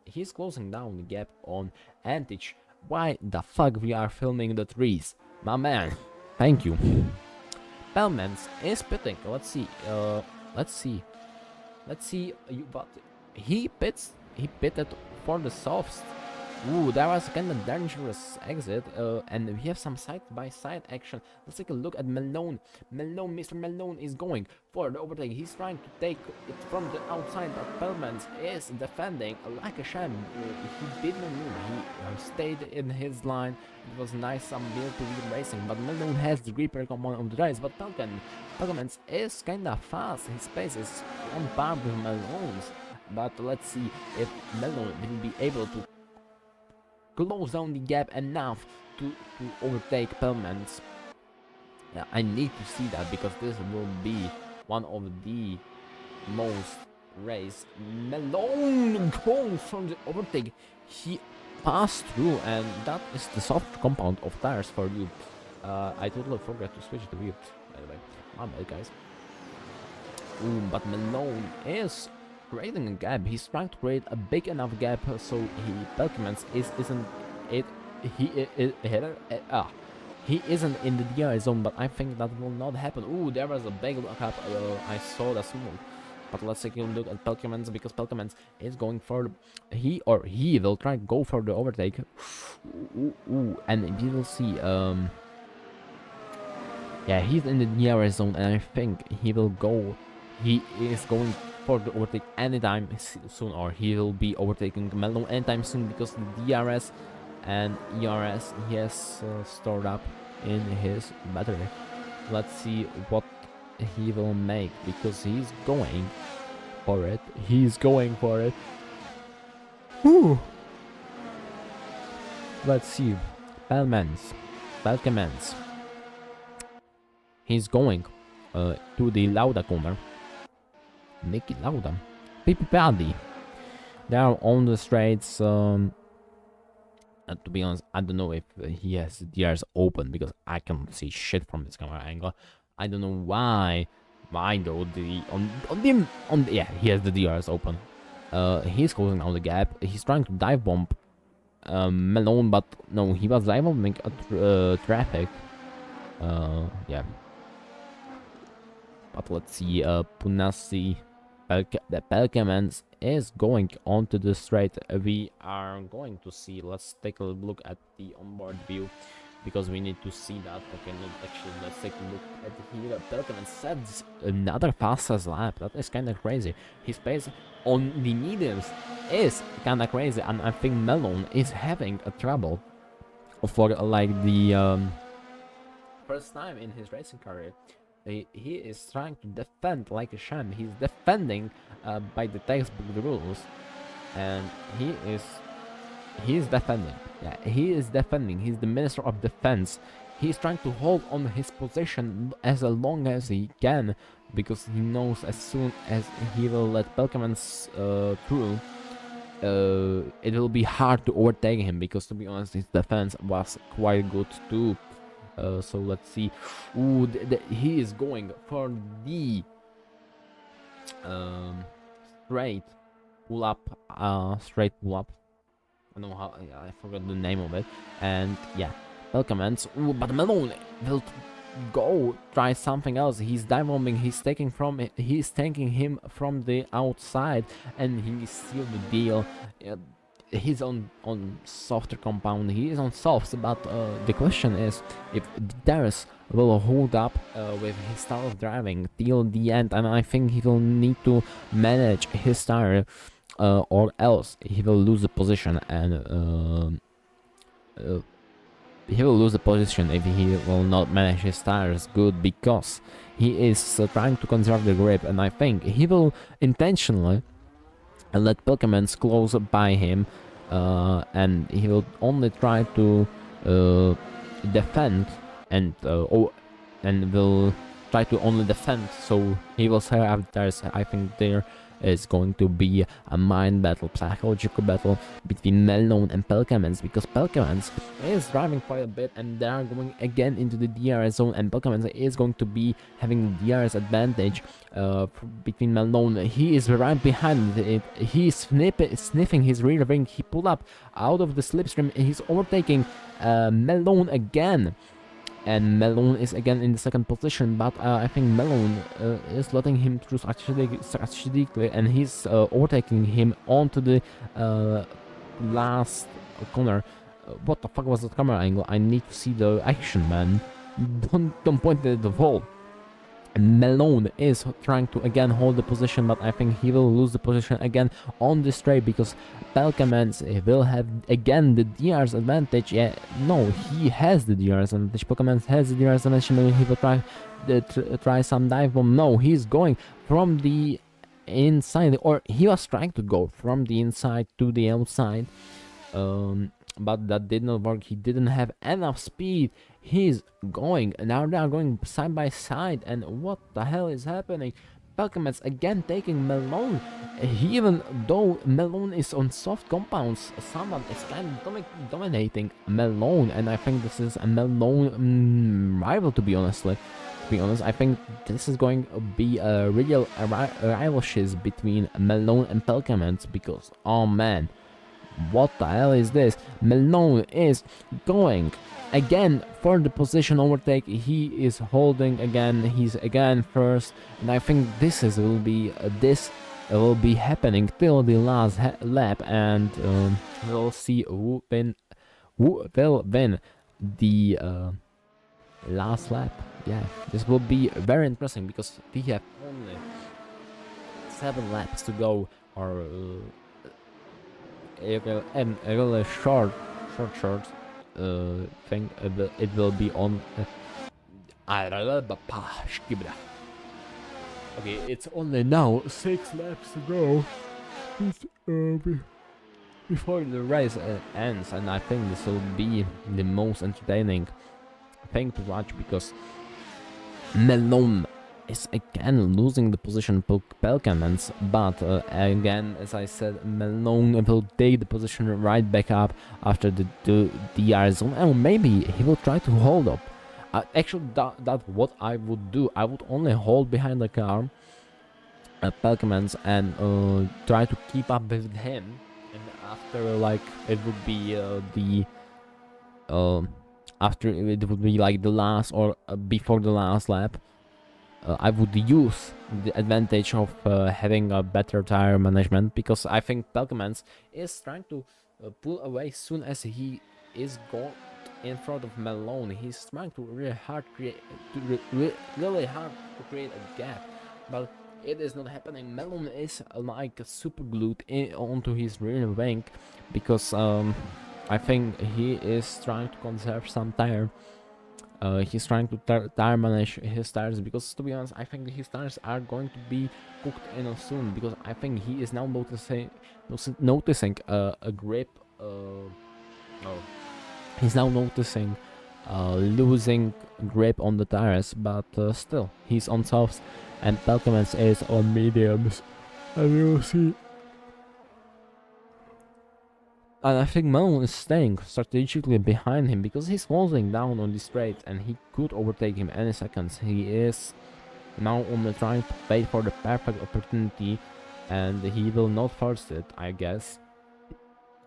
Speaker 1: he's closing down the gap on Antich. Why the fuck we are filming the trees? My man, thank you. Pelmans is pitting. Let's see. But he pitted for the softs. Ooh, that was kind of dangerous exit, and we have some side-by-side action. Let's take a look at Malone. Mr. Malone is going for the overtake. He's trying to take it from the outside, but Pelmans is defending like a champ. He didn't move. He stayed in his line. It was nice, some wheel-to-wheel racing, but Malone has the gripper command of the race. But Pelmans is kind of fast. His pace is on par with Malone's. But let's see if Malone will be able to close down the gap enough to overtake Pelmans. I need to see that, because this will be one of the most raced. Malone goes from the overtake. He passed through, and that is the soft compound of tires for you. I totally forgot to switch the wheel. Anyway, my bad, guys. Ooh, but Malone is creating a gap. He's trying to create a big enough gap so Pelkman he isn't in the DRS zone, but I think that will not happen. Ooh, there was a big lockup. I saw the smoke. But let's take a look at Pelkman, because Pelkman is going for he will try to go for the overtake. Ooh, and we will see. Yeah, he's in the DRS zone, and I think he will go. He is going for the overtake anytime soon, or he will be overtaking Malone anytime soon, because the DRS and ERS he has stored up in his battery. Let's see what he will make, because he's going for it. Whew. Let's see. Pelkman. he's going to the Lauda corner. Niki Lauda, Pipi Paddy. They are on the straights. To be honest, I don't know if he has the DRS open because I can't see shit from this camera angle. I don't know why. Why though? Yeah, he has the DRS open. He's closing out the gap. He's trying to dive bomb Malone, but no, he was dive bombing traffic. Yeah. But let's see. Punasi. The Pelkamans is going onto the straight. We are going to see. Let's take a look at the onboard view because we need to see that. Okay, no, actually, let's take a look at here. Pelkaman sets another fastest lap. That is kind of crazy. His pace on the mediums is kind of crazy, and I think Melon is having a trouble for like the first time in his racing career. He is trying to defend like a champ. He's defending by the textbook rules, and he is defending. Yeah, he is defending. He's the Minister of Defense. He's trying to hold on his position as long as he can, because he knows as soon as he will let Pelkamans through, it will be hard to overtake him, because to be honest, his defense was quite good too. So let's see. Ooh, he is going for the straight pull up. Straight pull up. I don't know how. I forgot the name of it. And yeah, Pelkamans. Ooh, but Malone will go try something else. He's dive bombing. He's taking him from the outside, and he sealed the deal. He's on softer compound. He is on softs, but the question is if Darius will hold up with his style of driving till the end, and I think he will need to manage his tire, or else he will lose the position, and he will lose the position if he will not manage his tires good, because he is trying to conserve the grip, and I think he will intentionally let Pelkamans close by him, and he will only try to defend, and will try to only defend, so he will say after. I think there is going to be a mind battle, psychological battle between Melon and Pelkamans, because Pelkamans is driving quite a bit, and they are going again into the DRS zone, and Pelkamans is going to be having the DRS advantage between Melon. He is right behind it. He's sniffing his rear wing. He pulled up out of the slipstream. He's overtaking Melon again. And Melon is again in the second position, but I think Melon is letting him through strategically, and he's overtaking him onto the last corner. What the fuck was that camera angle? I need to see the action, man. Don't point at the wall. Melon is trying to again hold the position, but I think he will lose the position again on the straight, because Pelkamans will have again the DRS advantage. Yeah, no, he has the DRS advantage. Pelkamans has the DRS advantage. Maybe he will try some dive bomb. No, he's going from the inside, or he was trying to go from the inside to the outside, but that did not work. He didn't have enough speed. He's going, now they are going side by side, and what the hell is happening? Pelkamans again taking Melon. Even though Melon is on soft compounds, someone is kind of dominating Melon, and I think this is a Melon rival, to be honest. I think this is going to be a real rivalship between Melon and Pelkamans, because, oh man, what the hell is this? Melon is going again for the position overtake. He is holding again. He's again first, and I think this will be happening till the last lap, and we'll see who will win the last lap. Yeah, this will be very interesting, because we have only 7 laps to go, or a really short thing. It will be on. Okay, it's only now 6 laps to go before the race ends, and I think this will be the most entertaining thing to watch, because Melon is again losing the position to Pelkamans, but again, as I said, Melon will take the position right back up after the DR zone, and maybe he will try to hold up. Actually, that's what I would do. I would only hold behind the car, Pelkamans, and try to keep up with him. And after, like, it would be after it would be like the last or before the last lap, I would use the advantage of having a better tire management, because I think Pelkamans is trying to pull away as soon as he is going in front of Malone. He's trying to really hard to create a gap, but it is not happening. Malone is like super glued onto his rear wing, because I think he is trying to conserve some tire. He's trying to tire manage his tires, because to be honest, I think his tires are going to be cooked in soon, because I think he is now noticing a grip. He's now noticing losing grip on the tires, but still he's on softs and Pelkamans is on mediums, and we will see. And I think Malone is staying strategically behind him, because he's closing down on the straight and he could overtake him any seconds. He is now only trying to wait for the perfect opportunity, and he will not force it, I guess.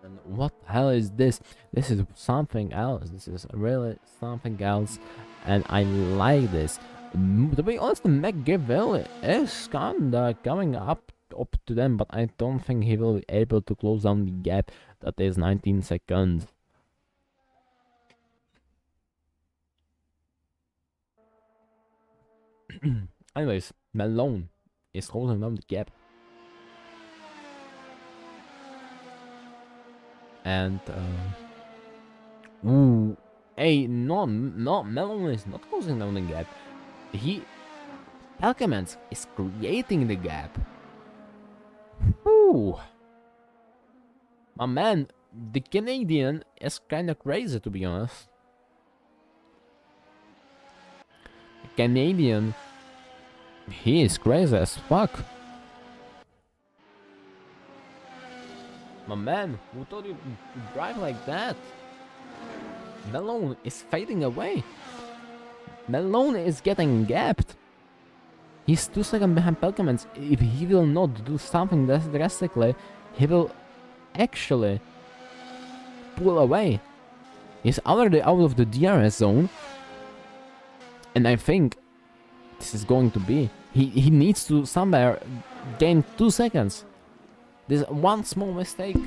Speaker 1: And what the hell is this? This is something else. This is really something else, and I like this. To be honest, McGill is kinda coming up to them, but I don't think he will be able to close down the gap. That is 19 seconds. Anyways, Malone is closing down the gap. And ooh, hey, no, Malone is not closing down the gap. Pelkamans is creating the gap. Ooh. My man, the Canadian is kinda crazy, to be honest. The Canadian, he is crazy as fuck. My man, who told you to drive like that? Malone is fading away. Malone is getting gapped. He's 2 seconds behind Pelkamans. If he will not do something drastically, he will actually pull away. He's already out of the DRS zone, and I think this is going to be, he needs to somewhere gain 2 seconds. This one small mistake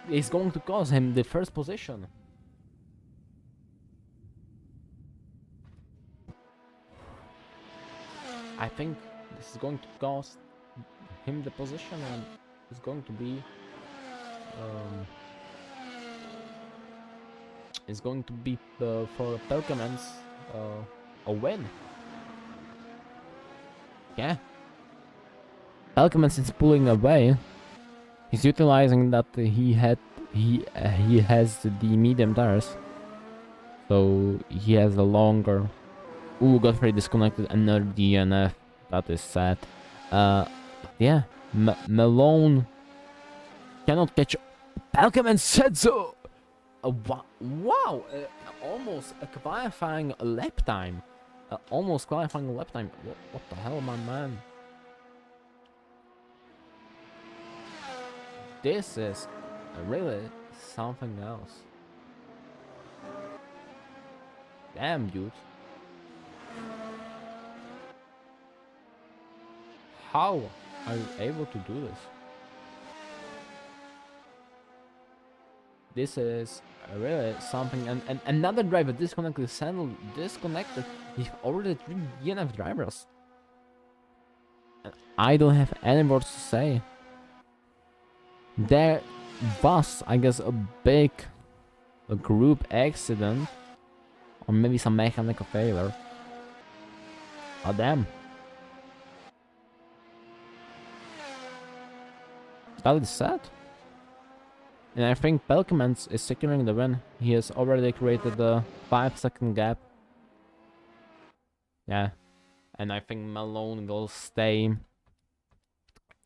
Speaker 1: is going to cost him the first position. I think this is going to cost him the position, and it's going to be for Pelkamans a win. Yeah, Pelkamans is pulling away. He's utilizing that he has the medium tires, so he has a longer. Ooh, Godfrey disconnected another DNF. That is sad. Yeah, Malone cannot catch Pelkamans said so. Wow, almost a qualifying lap time. Almost qualifying lap time. What the hell, my man? This is really something else. Damn, dude. How are you able to do this? This is really something. And another driver disconnected. Sandal disconnected. He's already 3 DNF drivers. And I don't have any words to say. There was, I guess, a big group accident, or maybe some mechanical failure. Oh damn. That is sad. And I think Pelkamans is securing the win. He has already created a 5-second gap. Yeah, and I think Malone will stay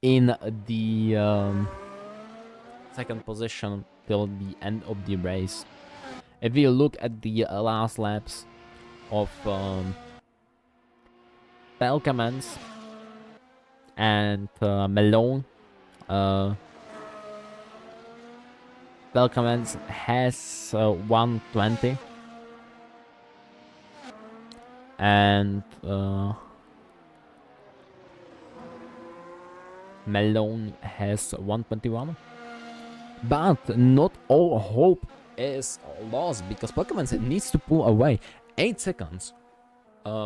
Speaker 1: in the second position till the end of the race. If we look at the last laps of Pelkamans and Malone, Pelkamans has 120 and Malone has 121. But not all hope is lost because Pelkamans needs to pull away 8 seconds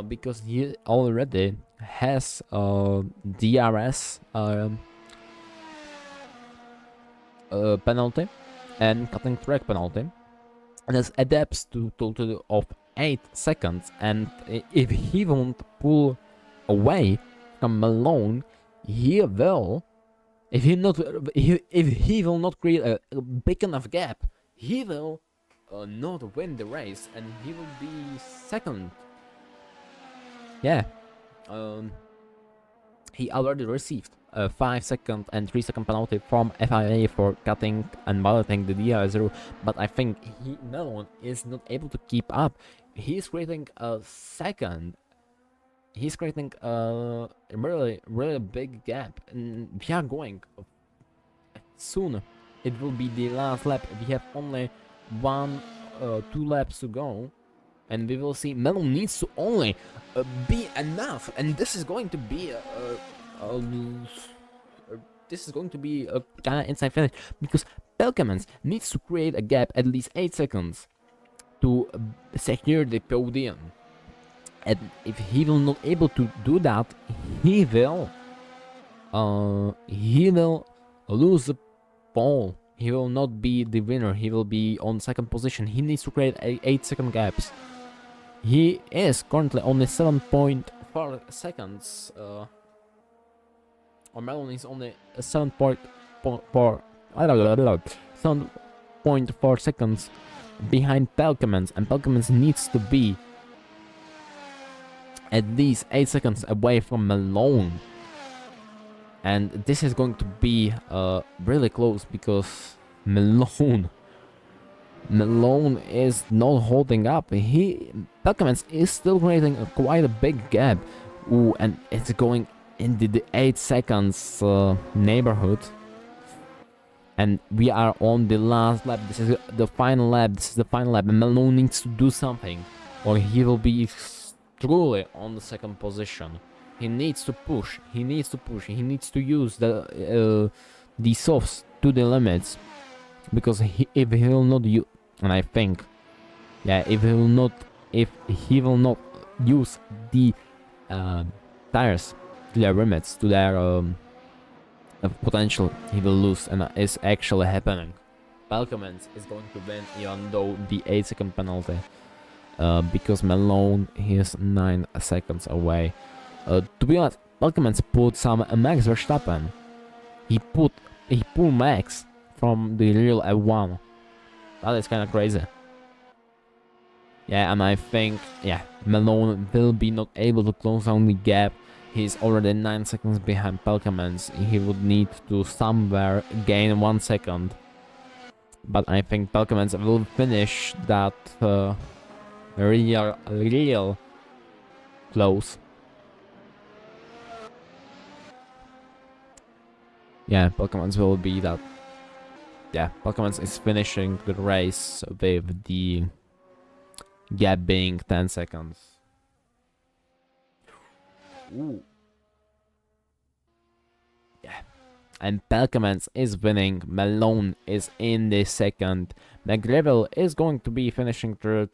Speaker 1: because he already has DRS penalty and cutting track penalty, and this adapts to total of 8 seconds. And if he won't pull away from Malone, he will. If he will not create a big enough gap, he will not win the race, and he will be second. Yeah, he already received a 5-second and 3-second penalty from FIA for cutting and violating the DRS rule, but I think Malone is not able to keep up. He's creating a second. He's creating a really big gap, and we are going soon. It will be the last lap. We have only 2 laps to go, and we will see. Malone needs to only be enough, and this is going to be a kind of inside finish because Pelkamans needs to create a gap at least 8 seconds to secure the podium. And if he will not able to do that, he will lose the pole. He will not be the winner. He will be on second position. He needs to create 8-second gaps. He is currently only 7.4 seconds. Or Melon is only 7.4 seconds behind Pelkamans, and Pelkamans needs to be at least 8 seconds away from Malone. And this is going to be really close because Malone is not holding up. Pelkamans is still creating quite a big gap. Ooh, and it's going in the 8 seconds neighborhood. And we are on the last lap. This is the final lap. And Malone needs to do something, or he will be truly on the second position. He needs to push. He needs to use the softs to the limits, because if he will not use, and I think, yeah, if he will not use the tires to their limits, to their potential, he will lose, and it's actually happening. Pelkamans is going to win even though the 8-second penalty. Because Malone is 9 seconds away. To be honest, Pelkamans put some Max Verstappen. He pulled Max from the real F1. That is kind of crazy. Yeah, and I think, yeah, Malone will be not able to close down the gap. He's already 9 seconds behind Pelkamans. He would need to somewhere gain 1 second. But I think Pelkamans will finish that real close. Yeah, Pelkamans will be that. Yeah, Pelkamans is finishing the race with the gap being 10 seconds. Ooh. Yeah. And Pelkamans is winning. Malone is in the second. McGravel is going to be finishing third.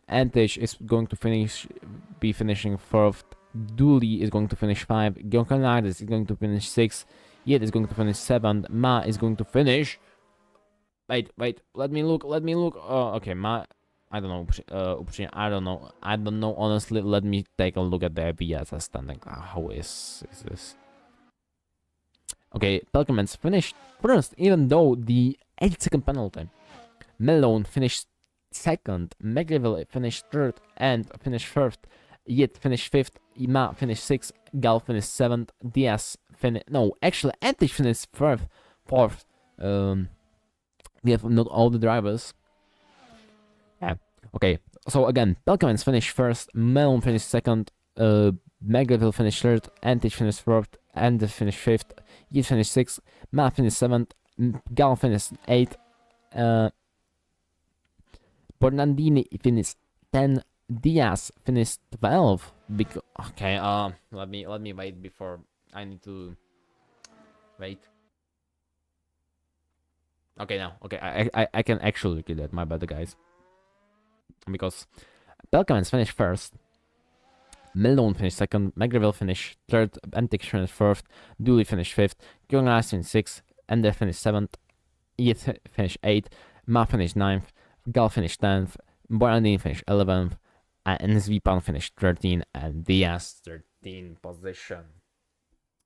Speaker 1: Antich is going to be finishing fourth. Dooley is going to finish 5. Giocanidis is going to finish 6. Yet is going to finish 7. Ma is going to finish. Wait. Let me look. Okay, Ma. I don't know. I don't know. Honestly, let me take a look at the ABS standing. How is this? Okay, Pelkamans finished first, even though the 8-second penalty. Malone finished second. McGravel finished third and finished first. Yit finished 5th, Ima finished 6th, Gal finished 7th, Diaz finished... No, actually, Antich finished 4th. We have not all the drivers. Yeah, okay. So again, Pelkamans finished 1st, Melon finished 2nd, Megaville finished 3rd, Antich finished 4th, Ende finished 5th, Yit finished 6th, Ma finished 7th, Gal finished 8th, Bernardini finished 10, Diaz finished 12. Okay, let me wait before I need to wait. Okay, now, okay, I can actually look at that. My bad, guys. Because Pelkamans finished 1st, Melon finished 2nd, McGraville finished 3rd, Antix finished 4th, Dooley finished 5th, Gilnas finished 6th, Ender finished 7th, Eth finished 8th, Ma finished 9th, Gal finished 10th, Boyardin finished 11th, and Zvipan finished 13th, and Diaz 13th position.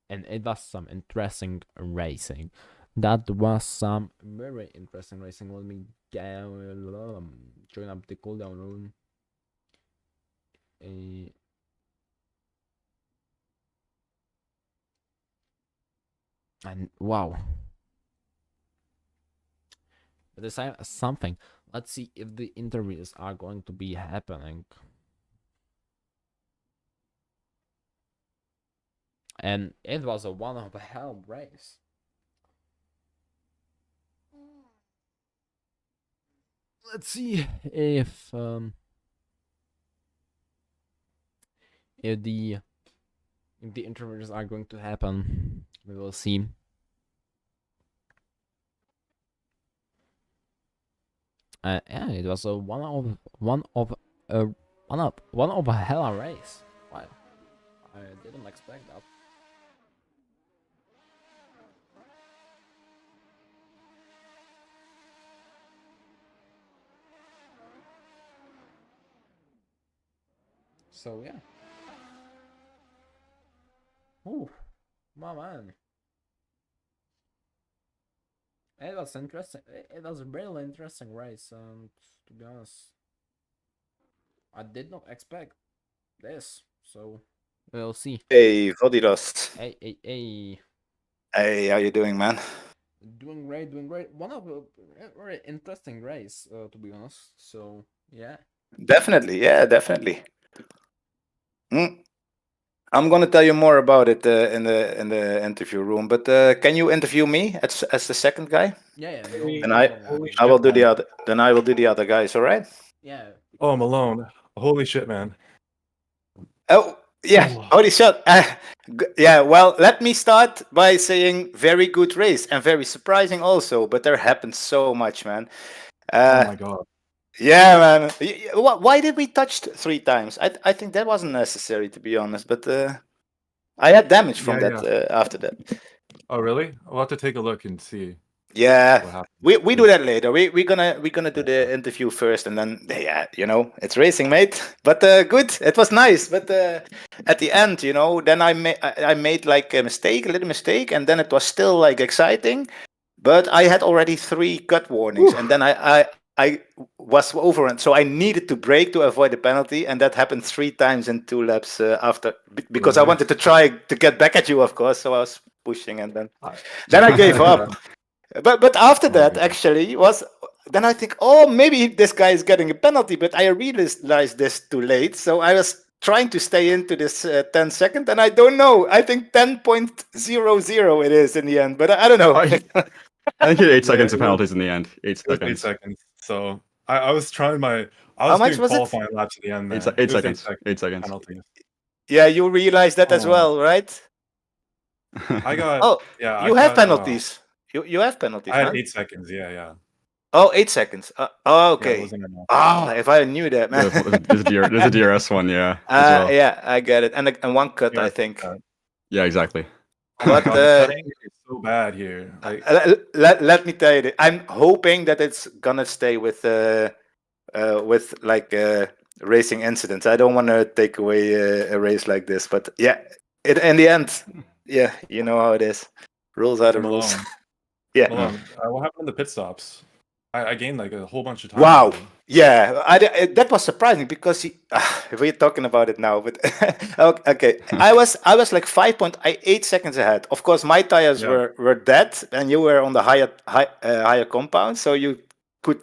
Speaker 1: And it was some interesting racing. That was some very interesting racing. Let me join up the cooldown room. And wow. There's something. Let's see if the interviews are going to be happening. And it was a one of a hell race. Let's see if the interviews are going to happen. We will see. Yeah, it was a one of a hell of a race. Wow, I didn't expect that. So yeah. Oh, my man. It was interesting. It was a really interesting race, and to be honest, I did not expect this. So we'll see.
Speaker 2: Hey, Vodiros.
Speaker 1: Hey.
Speaker 2: Hey, how you doing, man?
Speaker 1: Doing great. One of a very interesting race, to be honest. So yeah.
Speaker 2: Definitely, yeah, definitely. I'm gonna tell you more about it in the interview room. But can you interview me as the second guy?
Speaker 1: Yeah.
Speaker 2: Then I will do the other. Then I will do the other guys. All right?
Speaker 1: Yeah.
Speaker 3: Oh, Malone. Holy shit, man.
Speaker 2: Oh yeah. Holy shit. Yeah. Well, let me start by saying very good race and very surprising also. But there happened so much, man.
Speaker 3: Oh my god.
Speaker 2: Yeah, man. Why did we touch 3 times? I think that wasn't necessary, to be honest. But I had damage from after that.
Speaker 3: Oh really? I'll have to take a look and see.
Speaker 2: Yeah, we do that later. We're gonna do the interview first, and then yeah, it's racing, mate. But good, it was nice. But at the end, then I made like a little mistake, and then it was still like exciting. But I had already 3 cut warnings, and then I was over, and so I needed to brake to avoid the penalty, and that happened 3 times in 2 laps after, because I wanted to try to get back at you, of course. So I was pushing, and then I gave up. But after that, actually, then I think, oh, maybe this guy is getting a penalty, but I realized this too late. So I was trying to stay into this 10 second, and I don't know. I think 10.00 it is in the end, but I don't know.
Speaker 4: I think it 8 seconds of penalties in the end. 8 seconds.
Speaker 3: 8 seconds. So I was trying I
Speaker 2: How
Speaker 3: was
Speaker 2: much
Speaker 3: doing
Speaker 2: was it?
Speaker 3: qualifying laps at the end.
Speaker 4: 8 seconds. 8 seconds.
Speaker 3: Penalties.
Speaker 2: Yeah, you realized that as well, right?
Speaker 3: I got.
Speaker 2: Oh,
Speaker 3: yeah.
Speaker 2: You have penalties. You have penalties.
Speaker 3: I had
Speaker 2: man.
Speaker 3: 8 seconds. Yeah.
Speaker 2: Oh, 8 seconds. Okay.
Speaker 3: Yeah,
Speaker 2: if I knew that, man.
Speaker 4: There's a DRS one, yeah.
Speaker 2: Yeah, I get it, and 1 cut, I think.
Speaker 4: Yeah, exactly.
Speaker 2: But
Speaker 3: cutting is so bad here.
Speaker 2: Let me tell you, I'm hoping that it's gonna stay with like racing incidents. I don't want to take away a race like this, but yeah, in the end, yeah, you know how it is. Rules are the rules. Yeah.
Speaker 3: What happened in the pit stops? I gained like a whole bunch of time.
Speaker 2: Wow. Yeah, that was surprising because we're talking about it now. But okay, I was like 5.8 seconds ahead. Of course, my tires
Speaker 3: Yeah.
Speaker 2: were dead, and you were on the higher compound, so you could.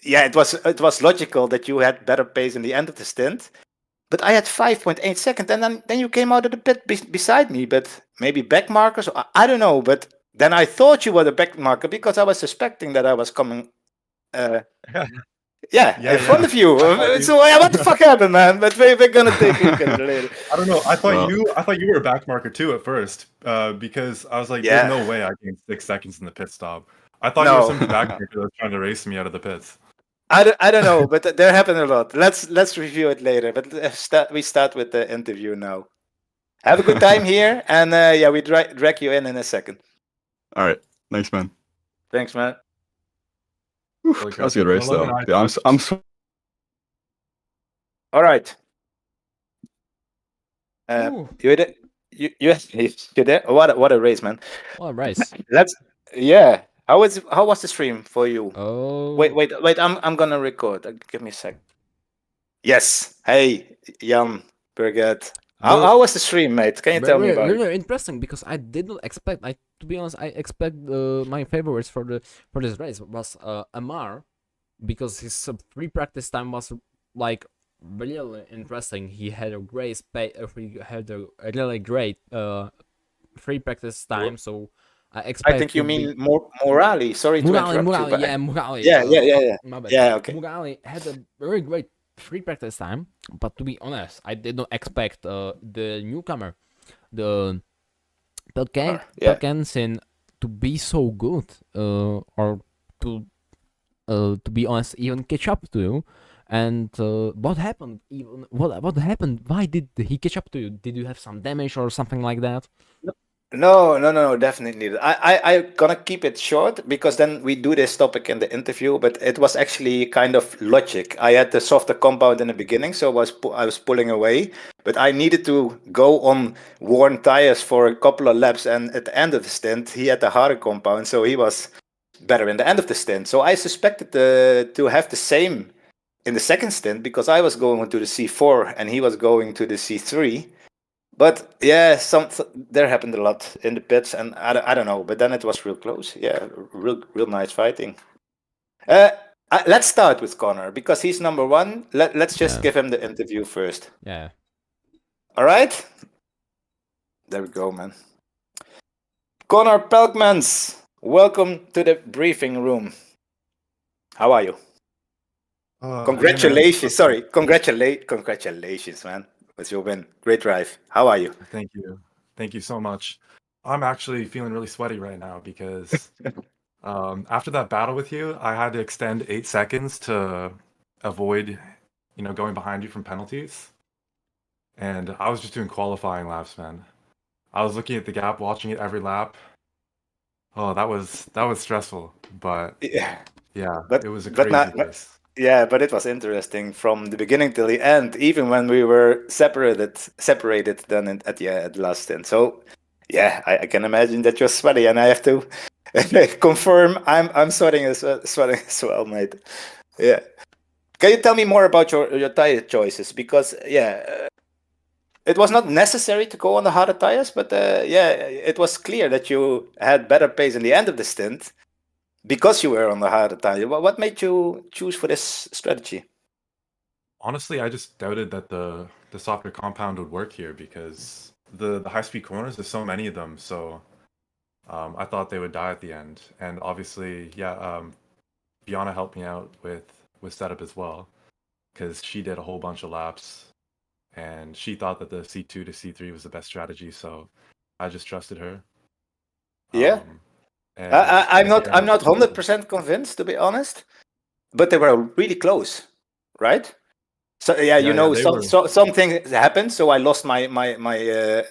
Speaker 2: Yeah, it was logical that you had better pace in the end of the stint. But I had 5.8 seconds, and then you came out of the pit beside me. But maybe back markers, I don't know. But then I thought you were the back marker because I was suspecting that I was coming. Yeah,
Speaker 3: Yeah,
Speaker 2: in front of you.
Speaker 3: I thought
Speaker 2: So what the fuck happened, man? But we're gonna take a look at it later.
Speaker 3: I don't know. I thought
Speaker 4: Well-
Speaker 3: you were a back marker too at first, because I was like,
Speaker 2: Yeah.
Speaker 3: "There's no way I gained 6 seconds in the pit stop." I thought you
Speaker 2: No.
Speaker 3: were some back marker that was trying to race me out of the pits.
Speaker 2: I don't know, but there happened a lot. Let's review it later. But we start with the interview now. Have a good time here, and yeah, we drag you in a second.
Speaker 4: All right. Thanks, man.
Speaker 2: Thanks, man.
Speaker 4: Oof,
Speaker 3: Holy
Speaker 4: that was a
Speaker 3: crap.
Speaker 4: good race, though.
Speaker 3: 11
Speaker 4: Yeah, I'm
Speaker 2: All right.
Speaker 1: Ooh,
Speaker 2: You there? You there? What a race, man.
Speaker 1: what a race.
Speaker 2: Yeah. How was the stream for you?
Speaker 1: Oh,
Speaker 2: Wait. I'm gonna record. Give me a sec. Yes. Hey, Jan, Birgit. How was the stream, mate? Can you tell me about it?
Speaker 1: Very interesting because I did not expect. To be honest, I expect my favorites for this race was Amar, because his free practice time was like really interesting. He had a great he had a really great free practice time. So I expect.
Speaker 2: I think you mean Morali. Sorry to interrupt you. But
Speaker 1: Murali.
Speaker 2: Yeah.
Speaker 1: My bad.
Speaker 2: Yeah, okay.
Speaker 1: Murali had a very great free practice time, but to be honest, I did not expect the newcomer, the
Speaker 2: Yeah.
Speaker 1: Pelkensin, to be so good, or to be honest, even catch up to you. And what happened? Even what happened? Why did he catch up to you? Did you have some damage or something like that?
Speaker 2: No, definitely. I gonna keep it short because then we do this topic in the interview. But it was actually kind of logic. I had the softer compound in the beginning, so I was pulling away. But I needed to go on worn tires for a couple of laps, and at the end of the stint, he had the harder compound, so he was better in the end of the stint. So I suspected to have the same in the second stint because I was going to the C4 and he was going to the C3. But yeah, there happened a lot in the pits, and I don't know. But then it was real close. Yeah, real nice fighting. Let's start with Connor because he's number one. Let's just
Speaker 1: Yeah.
Speaker 2: give him the interview first.
Speaker 1: Yeah.
Speaker 2: All right. There we go, man. Connor Pelkmans, welcome to the briefing room. How are you? Congratulations! Sorry, congratulations, man. With your win. Great drive. How are you?
Speaker 3: Thank you. Thank you so much. I'm actually feeling really sweaty right now because after that battle with you, I had to extend 8 seconds to avoid, going behind you from penalties. And I was just doing qualifying laps, man. I was looking at the gap, watching it every lap. Oh, that was stressful, but
Speaker 2: Yeah.
Speaker 3: it was a crazy race.
Speaker 2: Yeah, but it was interesting from the beginning till the end, even when we were separated then at the last stint. So, yeah, I can imagine that you're sweaty, and I have to confirm I'm sweating as well, mate. Yeah. Can you tell me more about your tire choices? Because it was not necessary to go on the harder tires, but it was clear that you had better pace in the end of the stint. Because you were on the harder tire, what made you choose for this strategy?
Speaker 3: Honestly, I just doubted that the softer compound would work here because the high-speed corners, there's so many of them. So I thought they would die at the end. And obviously, Bianna helped me out with setup as well because she did a whole bunch of laps and she thought that the C2 to C3 was the best strategy. So I just trusted her.
Speaker 2: Yeah. I'm not 100% convinced, to be honest, but they were really close, right? So something happened, so I lost my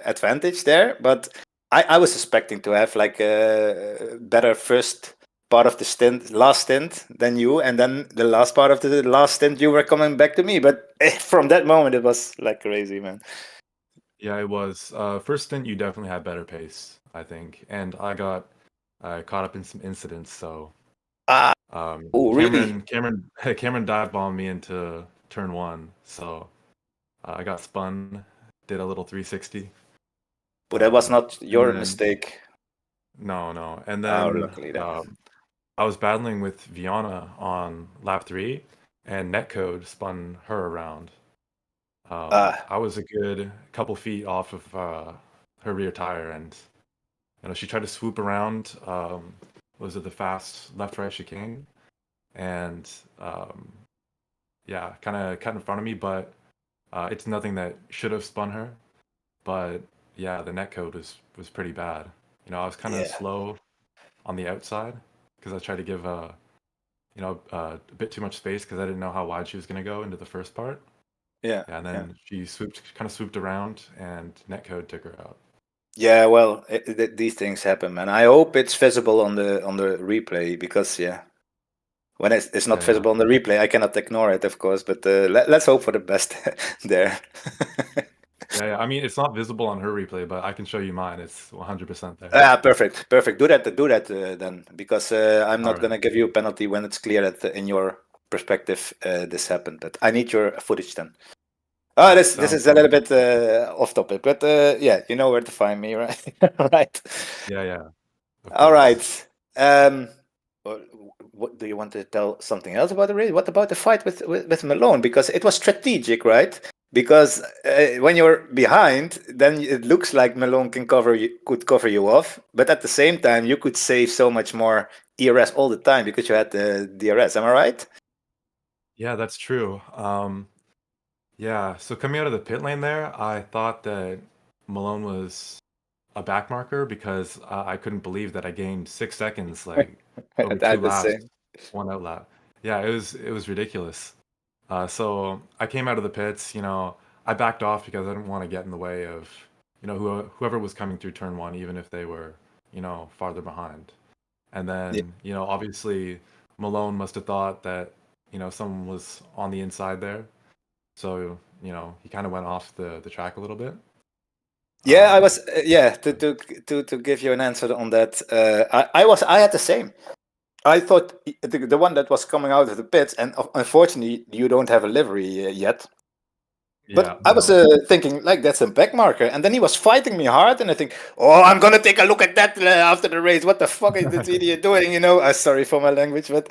Speaker 2: advantage there. But I was expecting to have like a better first part of the last stint than you, and then the last part of the last stint you were coming back to me. But from that moment, it was like crazy, man.
Speaker 3: Yeah, it was. First stint, you definitely had better pace, I think, and I got caught up in some incidents, so
Speaker 2: Oh, really?
Speaker 3: Cameron dive bombed me into turn 1, so I got spun, did a little 360.
Speaker 2: But that was not
Speaker 3: And
Speaker 2: your
Speaker 3: then
Speaker 2: mistake.
Speaker 3: no, and
Speaker 2: Oh,
Speaker 3: then
Speaker 2: luckily then.
Speaker 3: I was battling with Viana on lap 3, and netcode spun her around.
Speaker 2: Ah,
Speaker 3: I was a good couple feet off of her rear tire, and she tried to swoop around. Was it the fast left-right chicane? And yeah, kind of cut in front of me, but it's nothing that should have spun her. But yeah, the netcode was pretty bad. I was kind of
Speaker 2: yeah,
Speaker 3: slow on the outside because I tried to give a bit too much space because I didn't know how wide she was going to go into the first part.
Speaker 2: yeah,
Speaker 3: Yeah, and
Speaker 2: yeah.
Speaker 3: then she kind of swooped around, and netcode took her out.
Speaker 2: Yeah, well, these things happen, man. I hope it's visible on the replay because when it's not
Speaker 3: Yeah,
Speaker 2: visible on the replay, I cannot ignore it, of course. But let's hope for the best there.
Speaker 3: yeah. I mean, it's not visible on her replay, but I can show you mine. It's 100% there.
Speaker 2: Perfect, perfect. Do that then, because I'm
Speaker 3: All
Speaker 2: not
Speaker 3: right.
Speaker 2: gonna give you a penalty when it's clear that in your perspective this happened. But I need your footage then. Oh,
Speaker 3: All right.
Speaker 2: this
Speaker 3: Sounds
Speaker 2: is a
Speaker 3: good.
Speaker 2: little bit off topic, but yeah, you know where to find me, right? Right.
Speaker 3: Yeah. Of
Speaker 2: All
Speaker 3: course.
Speaker 2: right. Well, what do you want to tell something else about the race? What about the fight with Malone? Because it was strategic, right? Because when you're behind, then it looks like Malone could cover you off, but at the same time, you could save so much more ERS all the time because you had the DRS. Am I right?
Speaker 3: Yeah, that's true. Yeah, so coming out of the pit lane there, I thought that Malone was a back marker because I couldn't believe that I gained 6 seconds like over
Speaker 2: I
Speaker 3: two
Speaker 2: had the
Speaker 3: laps,
Speaker 2: same.
Speaker 3: one out lap. Yeah, it was ridiculous. So I came out of the pits, I backed off because I didn't want to get in the way of, whoever was coming through turn 1, even if they were, farther behind. And
Speaker 2: Yeah.
Speaker 3: then, obviously Malone must have thought that, someone was on the inside there. So, he kind of went off the track a little bit.
Speaker 2: Yeah, I
Speaker 3: Um,
Speaker 2: was. Yeah, to give you an answer on that, I had the same. I thought the one that was coming out of the pits, and unfortunately, you don't have a livery yet.
Speaker 3: yeah,
Speaker 2: But I was
Speaker 3: no.
Speaker 2: thinking like that's a back marker, and then he was fighting me hard, and I think, oh, I'm gonna take a look at that after the race. What the fuck is this idiot doing? Sorry for my language, but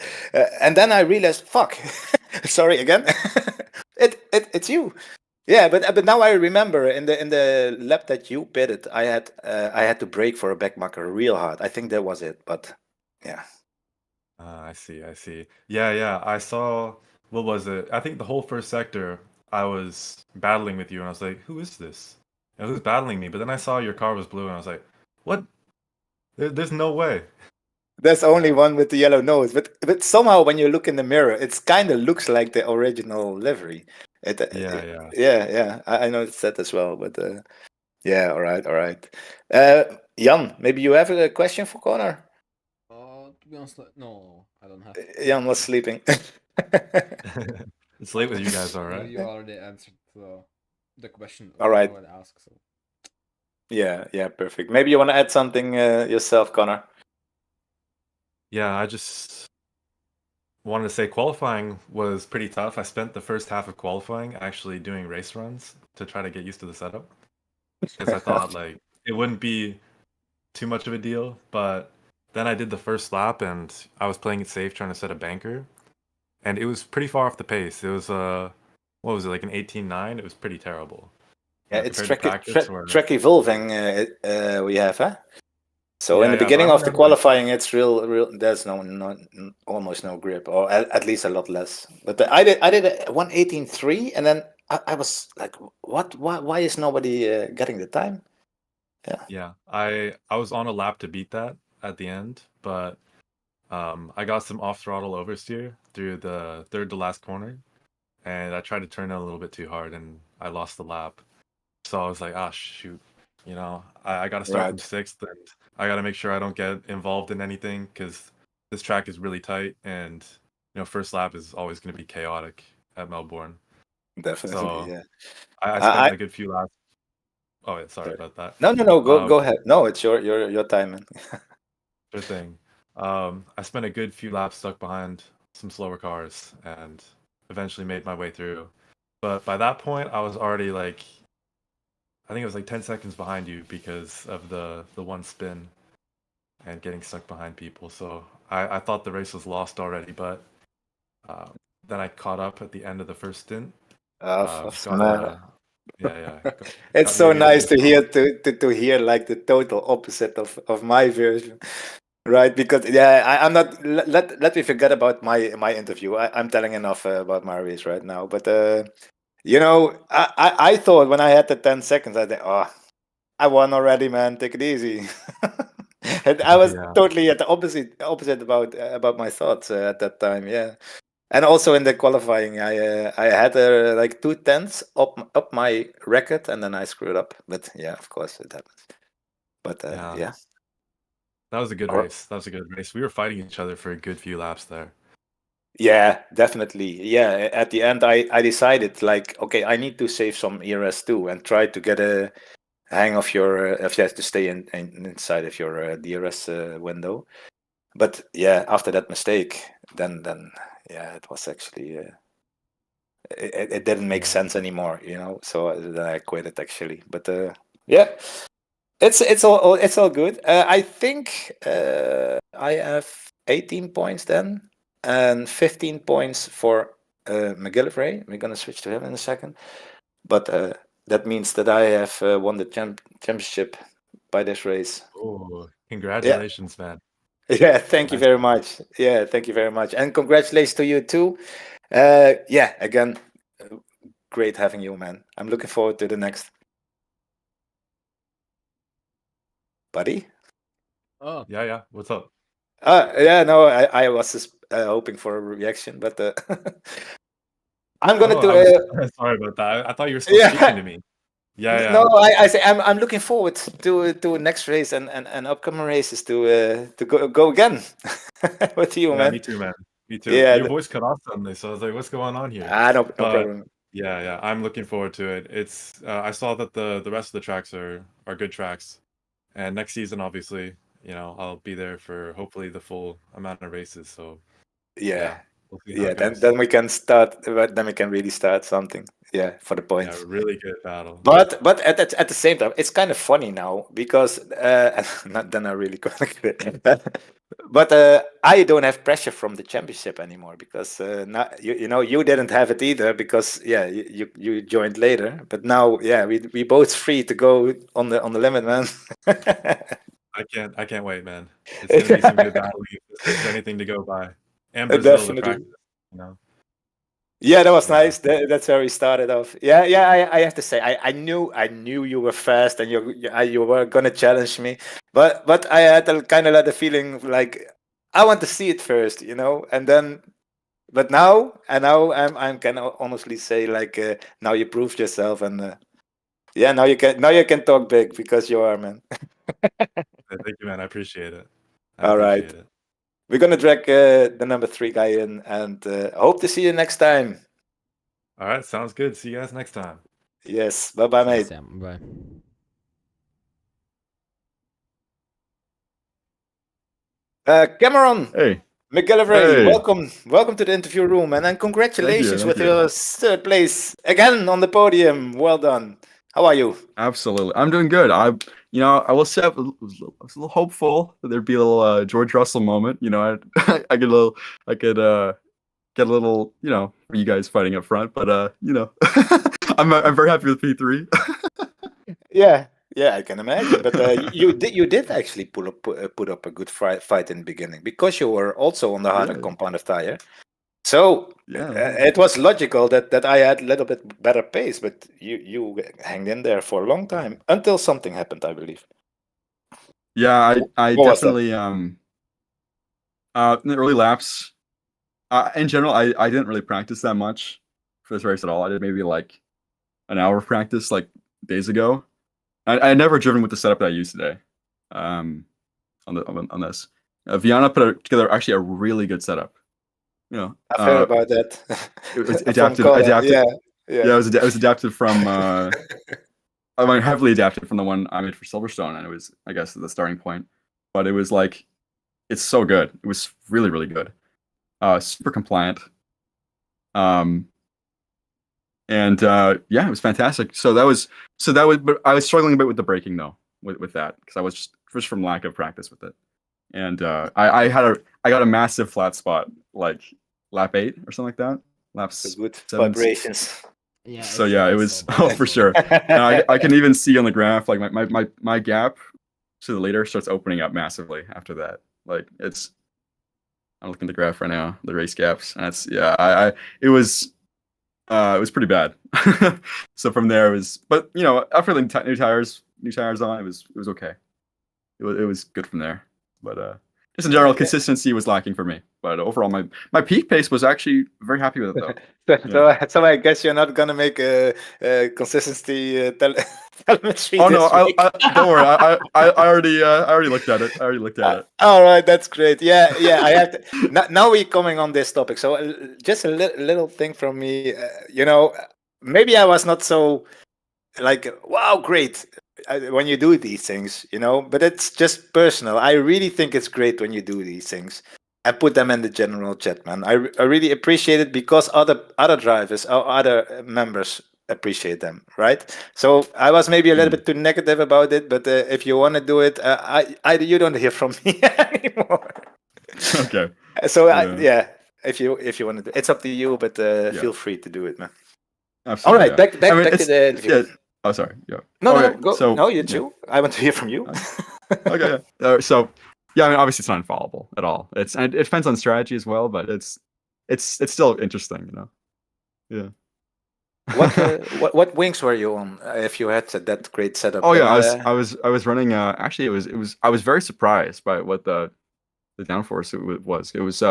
Speaker 2: and then I realized, fuck, sorry again, it's you. Yeah, but now I remember in the lap that you pitted, I had to brake for a back marker real hard. I think that was it, but yeah.
Speaker 3: I see. Yeah. I saw, what was it? I think the whole first sector, I was battling with you, and I was like, who is this? And who's battling me? But then I saw your car was blue, and I was like, what? There's no way.
Speaker 2: There's only
Speaker 3: Yeah,
Speaker 2: one with the yellow nose, but somehow when you look in the mirror, it kind of looks like the original livery.
Speaker 3: yeah.
Speaker 2: Yeah. I noticed that as well. But yeah, all right. Jan, maybe you have a question for Connor.
Speaker 1: To be honest, no, I don't have.
Speaker 2: Jan was sleeping.
Speaker 3: It's late with you guys, all
Speaker 1: No,
Speaker 3: right?
Speaker 1: you already answered the question
Speaker 2: All
Speaker 1: what I
Speaker 2: right.
Speaker 1: would ask. So
Speaker 2: Yeah, perfect. Maybe you want to add something yourself, Connor.
Speaker 3: Yeah, I just wanted to say qualifying was pretty tough. I spent the first half of qualifying actually doing race runs to try to get used to the setup because I thought like it wouldn't be too much of a deal, but then I did the first lap and I was playing it safe trying to set a banker, and it was pretty far off the pace. It was what was it, like an 18.9? It was pretty terrible.
Speaker 2: Yeah, it's
Speaker 3: Compared to practice where
Speaker 2: track evolving we have, huh? So in the
Speaker 3: but
Speaker 2: beginning
Speaker 3: I'm
Speaker 2: of the
Speaker 3: around like
Speaker 2: qualifying, it's real. There's almost no grip, or at least a lot less. But I did a 1:18.3, and then I was like, what? Why is nobody getting the time? Yeah,
Speaker 3: yeah, I was on a lap to beat that at the end, but I got some off throttle oversteer through the third to last corner, and I tried to turn it a little bit too hard, and I lost the lap. So I was like, ah, shoot, I got to start from
Speaker 2: right.
Speaker 3: sixth, and I got to make sure I don't get involved in anything because this track is really tight, and first lap is always going to be chaotic at Melbourne.
Speaker 2: Definitely,
Speaker 3: So
Speaker 2: yeah.
Speaker 3: I
Speaker 2: I,
Speaker 3: spent
Speaker 2: I
Speaker 3: a good few laps. Oh, yeah, sorry about that.
Speaker 2: no. Go
Speaker 3: Um,
Speaker 2: ahead. No, it's your time, man.
Speaker 3: Sure thing. I spent a good few laps stuck behind some slower cars and eventually made my way through. But by that point, I was already like, I think it was like 10 seconds behind you because of the one spin and getting stuck behind people. So I thought the race was lost already, but then I caught up at the end of the first stint. Got
Speaker 2: Man.
Speaker 3: yeah.
Speaker 2: It's
Speaker 3: Got me
Speaker 2: so
Speaker 3: a good
Speaker 2: nice
Speaker 3: race.
Speaker 2: to hear to hear like the total opposite of my version, right? Because I'm not let me forget about my interview. I'm telling enough about my race right now, but I thought when I had the 10 seconds, I think, oh, I won already, man. Take it easy. And I was
Speaker 3: Yeah.
Speaker 2: totally at the opposite about my thoughts at that time. Yeah. And also in the qualifying, I had like 2 tenths up my record, and then I screwed up. But yeah, of course it happens. But
Speaker 3: Yeah.
Speaker 2: yeah,
Speaker 3: That was a good
Speaker 2: Or-
Speaker 3: race. That was a good race. We were fighting each other for a good few laps there.
Speaker 2: yeah, definitely. Yeah, at the end, I decided like, okay, I need to save some ERS too, and try to get a hang of your if you have to stay inside of your DRS window. But yeah, after that mistake, then yeah, it was actually. It didn't make
Speaker 3: Yeah.
Speaker 2: sense anymore, So then I quit it actually. But yeah, it's all good. I think I have 18 points then, and 15 points for McGillivray. We're gonna switch to him in a second. But that means that I have won the championship by this race.
Speaker 3: Oh,
Speaker 2: Yeah.
Speaker 3: congratulations, man.
Speaker 2: Yeah, thank you
Speaker 3: Nice.
Speaker 2: very much. Yeah, thank you very much. And congratulations to you too. Yeah, again, great having you, man. I'm looking forward to the next. Buddy?
Speaker 1: Oh,
Speaker 3: Yeah. What's up?
Speaker 2: Yeah, no, I was just hoping for a reaction, but I'm gonna
Speaker 3: Oh,
Speaker 2: do.
Speaker 3: I was sorry about that. I thought you were still speaking to
Speaker 2: Yeah,
Speaker 3: me. Yeah.
Speaker 2: no, I say I'm looking forward to next race and upcoming races to go again with you,
Speaker 3: Yeah,
Speaker 2: man.
Speaker 3: me too, man. Me too.
Speaker 2: Yeah,
Speaker 3: Your voice cut off suddenly, so I was like, "What's going on here?"
Speaker 2: no
Speaker 3: But
Speaker 2: problem.
Speaker 3: yeah, I'm looking forward to it. It's I saw that the rest of the tracks are good tracks, and next season, obviously, I'll be there for hopefully the full amount of races. So
Speaker 2: Yeah,
Speaker 3: yeah, we'll see how
Speaker 2: yeah.
Speaker 3: it
Speaker 2: Then
Speaker 3: goes.
Speaker 2: then we can start. Then we can really start something. Yeah, for the
Speaker 3: Yeah,
Speaker 2: points.
Speaker 3: really good battle.
Speaker 2: But at the same time, it's kind of funny now because not then I really gonna quit. But I don't have pressure from the championship anymore because now you didn't have it either because yeah you joined later. But now yeah we both free to go on the limit, man.
Speaker 3: I can't wait, man. It's gonna be some good battling if there's anything to go by. And Brazil to
Speaker 2: Definitely.
Speaker 3: practice.
Speaker 2: Yeah, that was
Speaker 3: Yeah.
Speaker 2: nice. That's where we started off. Yeah. I have to say, I knew you were fast, and you were gonna challenge me, but I had kind of had the feeling like I want to see it first, and then, but now I'm can honestly say like now you proved yourself, and yeah, now you can talk big because you are, man.
Speaker 3: Thank you, man. I appreciate it. I
Speaker 2: All right,
Speaker 3: appreciate it.
Speaker 2: we're gonna drag the number 3 guy in, and hope to see you next time.
Speaker 3: All right, sounds good. See you guys next time.
Speaker 2: Yes, bye bye,
Speaker 1: see you,
Speaker 2: mate.
Speaker 1: Sam. Bye.
Speaker 2: Cameron
Speaker 4: Hey,
Speaker 2: McGillivray,
Speaker 4: hey.
Speaker 2: welcome to the interview room, and
Speaker 4: Thank you,
Speaker 2: congratulations
Speaker 4: thank
Speaker 2: with
Speaker 4: you.
Speaker 2: your third place again on the podium. Well done. How are you?
Speaker 4: Absolutely, I'm doing good. I will say I was a little hopeful that there'd be a little George Russell moment. I get a little, I could get a little, for you guys fighting up front, but I'm very happy with P3.
Speaker 2: Yeah, yeah, I can imagine. But you did actually put up a good fight in the beginning because you were also on the harder
Speaker 4: Yeah,
Speaker 2: compound tire. So
Speaker 4: yeah,
Speaker 2: it was logical that I had a little bit better pace, but you hanged in there for a long time until something happened, I believe.
Speaker 4: yeah. I
Speaker 2: What was that?
Speaker 4: definitely in the early laps. In general, I didn't really practice that much for this race at all. I did maybe like an hour of practice like days ago. I had never driven with the setup that I use today. On this, Viana put together actually a really good setup.
Speaker 2: I've heard about that.
Speaker 4: It was
Speaker 2: From
Speaker 4: adapted.
Speaker 2: Cola, yeah,
Speaker 4: Yeah,
Speaker 2: yeah.
Speaker 4: it was adapted from. I mean, heavily adapted from the one I made for Silverstone, and it was, I guess, the starting point. But it was like it's so good. It was really, really good. Super compliant. And yeah, it was fantastic. So that was, but I was struggling a bit with the braking though, with that, because I was just from lack of practice with it. And I got a massive flat spot, like lap 8 or something like that. Laps
Speaker 2: Good
Speaker 4: 7.
Speaker 2: vibrations.
Speaker 1: Yeah.
Speaker 4: So yeah, it was for sure. And I can even see on the graph, like my gap to the leader starts opening up massively after that. Like I'm looking at the graph right now, the race gaps, and it's it was pretty bad. So from there it was, but after like new tires on, it was okay. It was good from there, but just in general, consistency was lacking for me. But overall, my peak pace was actually very happy with it though.
Speaker 2: So I guess you're not gonna make a consistency telemetry.
Speaker 4: Oh no,
Speaker 2: this week.
Speaker 4: don't worry. I already looked at it.
Speaker 2: All right, that's great. Yeah. I have to. Now we're coming on this topic. So just a little thing from me. Maybe I was not so like wow, great when you do these things. But it's just personal. I really think it's great when you do these things. And put them in the general chat, man. I really appreciate it because other drivers or other members appreciate them, right? So I was maybe a little bit too negative about it, but if you want to do it, you don't hear from me anymore.
Speaker 4: Okay.
Speaker 2: So if you want to do it, it's up to you, but feel free to do it, man.
Speaker 4: Absolutely.
Speaker 2: All right, back to the interview.
Speaker 4: Yeah. Oh, sorry. Yeah.
Speaker 2: No, go.
Speaker 4: So,
Speaker 2: no, you too. I want to hear from you.
Speaker 4: Okay. So. Yeah, I mean, obviously it's not infallible at all. It depends on strategy as well, but it's still interesting, Yeah.
Speaker 2: What wings were you on? If you had that great setup?
Speaker 4: Oh yeah, I was running. Actually, it was. I was very surprised by what the downforce was. It was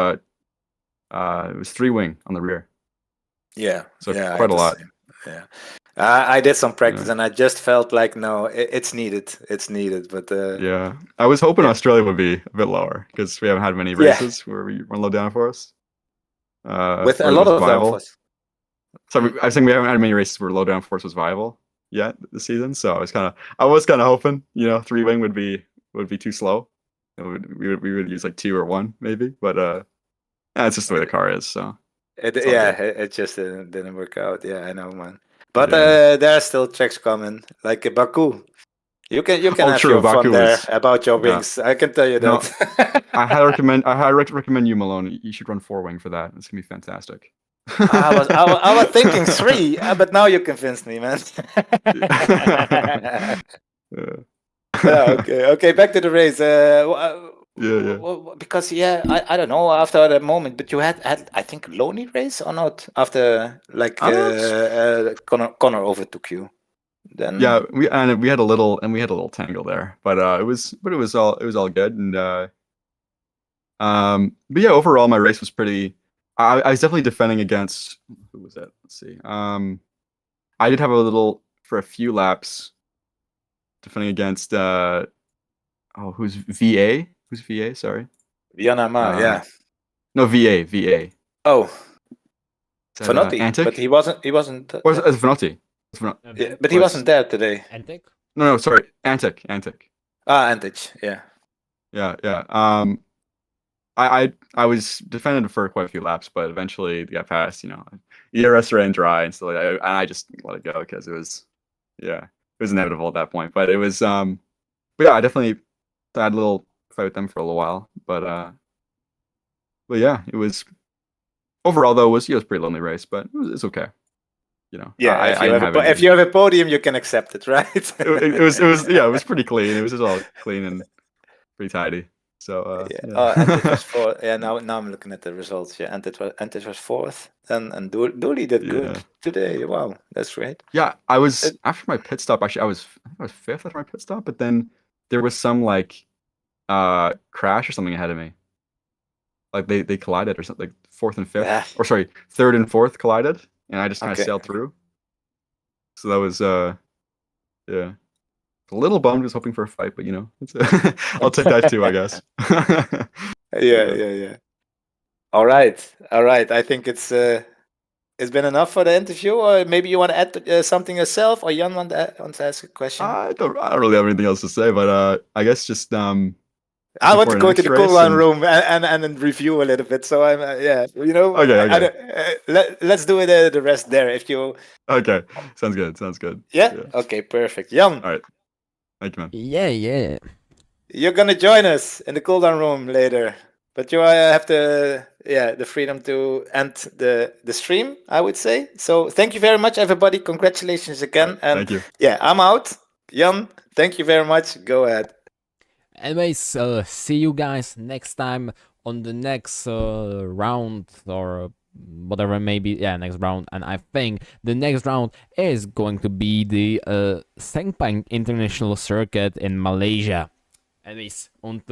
Speaker 4: 3-wing on the rear.
Speaker 2: Yeah.
Speaker 4: So
Speaker 2: yeah,
Speaker 4: quite a lot.
Speaker 2: Yeah. I did some practice and I just felt like no, it's needed. It's needed, but
Speaker 4: yeah, I was hoping Australia would be a bit lower because we haven't had many races where we run low downforce.
Speaker 2: With a lot of downforce.
Speaker 4: So I was saying we haven't had many races where low downforce was viable yet this season. So I was kind of hoping 3-wing would be too slow. We would use like 2 or 1 maybe, but it's just the way the car is. So
Speaker 2: it just didn't work out. Yeah, I know, man. But there are still tracks coming, like Baku. You can have your fun there about your wings. I can tell you that.
Speaker 4: I highly recommend you, Malone. You should run 4-wing for that. It's gonna be fantastic.
Speaker 2: I was thinking 3, but now you convinced me, man. Okay. Back to the race. Because I don't know after that moment, but you had I think lonely race or not after like Connor overtook you. Then
Speaker 4: we had a little tangle there, but it was all good, and but yeah, overall my race was pretty. I was definitely defending against, who was that? Let's see. I did have a little for a few laps defending against who's VA? Who's VA? Sorry.
Speaker 2: Vianama, yeah.
Speaker 4: No, VA.
Speaker 2: Oh. Fanotti, but he wasn't.
Speaker 4: Or was it Fanotti?
Speaker 2: Yeah, but he wasn't there today.
Speaker 1: Antic?
Speaker 4: No, sorry, Antic.
Speaker 2: Antic, yeah.
Speaker 4: Yeah. I was defending for quite a few laps, but eventually got past. ERS ran dry, and so I just let it go because it was inevitable at that point. But it was, but yeah, I definitely had a little fight with them for a little while, but yeah, it was overall though it was a pretty lonely race, but it's okay.
Speaker 2: If you have a podium, you can accept it, right?
Speaker 4: it was pretty clean. It was just all clean and pretty tidy. So
Speaker 2: Antic was 4th. Yeah, now I'm looking at the results. Yeah, Antic was 4th, and Dooley did good today. Wow, that's great.
Speaker 4: Yeah, I was after my pit stop. Actually, I was 5th after my pit stop, but then there was some like crash or something ahead of me. Like they collided or something, like 4th and 5th, or sorry, 3rd and 4th collided, and I just kind of sailed through. So that was a little bummed, was hoping for a fight, but I'll take that too, I guess.
Speaker 2: Yeah. All right. I think it's been enough for the interview, or maybe you want to add something yourself, or Jan wants to ask a question.
Speaker 4: I don't really have anything else to say, but I guess just
Speaker 2: I want
Speaker 4: before
Speaker 2: to
Speaker 4: the
Speaker 2: go to
Speaker 4: next
Speaker 2: the cool
Speaker 4: race,
Speaker 2: down
Speaker 4: and-
Speaker 2: room and then review a little bit. So I'm yeah, you know.
Speaker 4: Okay,
Speaker 2: I
Speaker 4: okay.
Speaker 2: don't- let's do the rest there. If you
Speaker 4: Okay, sounds good. Sounds good.
Speaker 2: yeah, okay, perfect. Jan,
Speaker 4: All right. Thank you, man.
Speaker 1: Yeah.
Speaker 2: you're gonna join us in the cool down room later, but you have the freedom to end the stream, I would say. So thank you very much, everybody. Congratulations again,
Speaker 4: All right,
Speaker 2: and
Speaker 4: thank you.
Speaker 2: yeah, I'm out. Jan, thank you very much. Go ahead.
Speaker 1: Anyways, see you guys next time on the next round or whatever, maybe, yeah, next round. And I think the next round is going to be the Sepang International Circuit in Malaysia. Anyways, until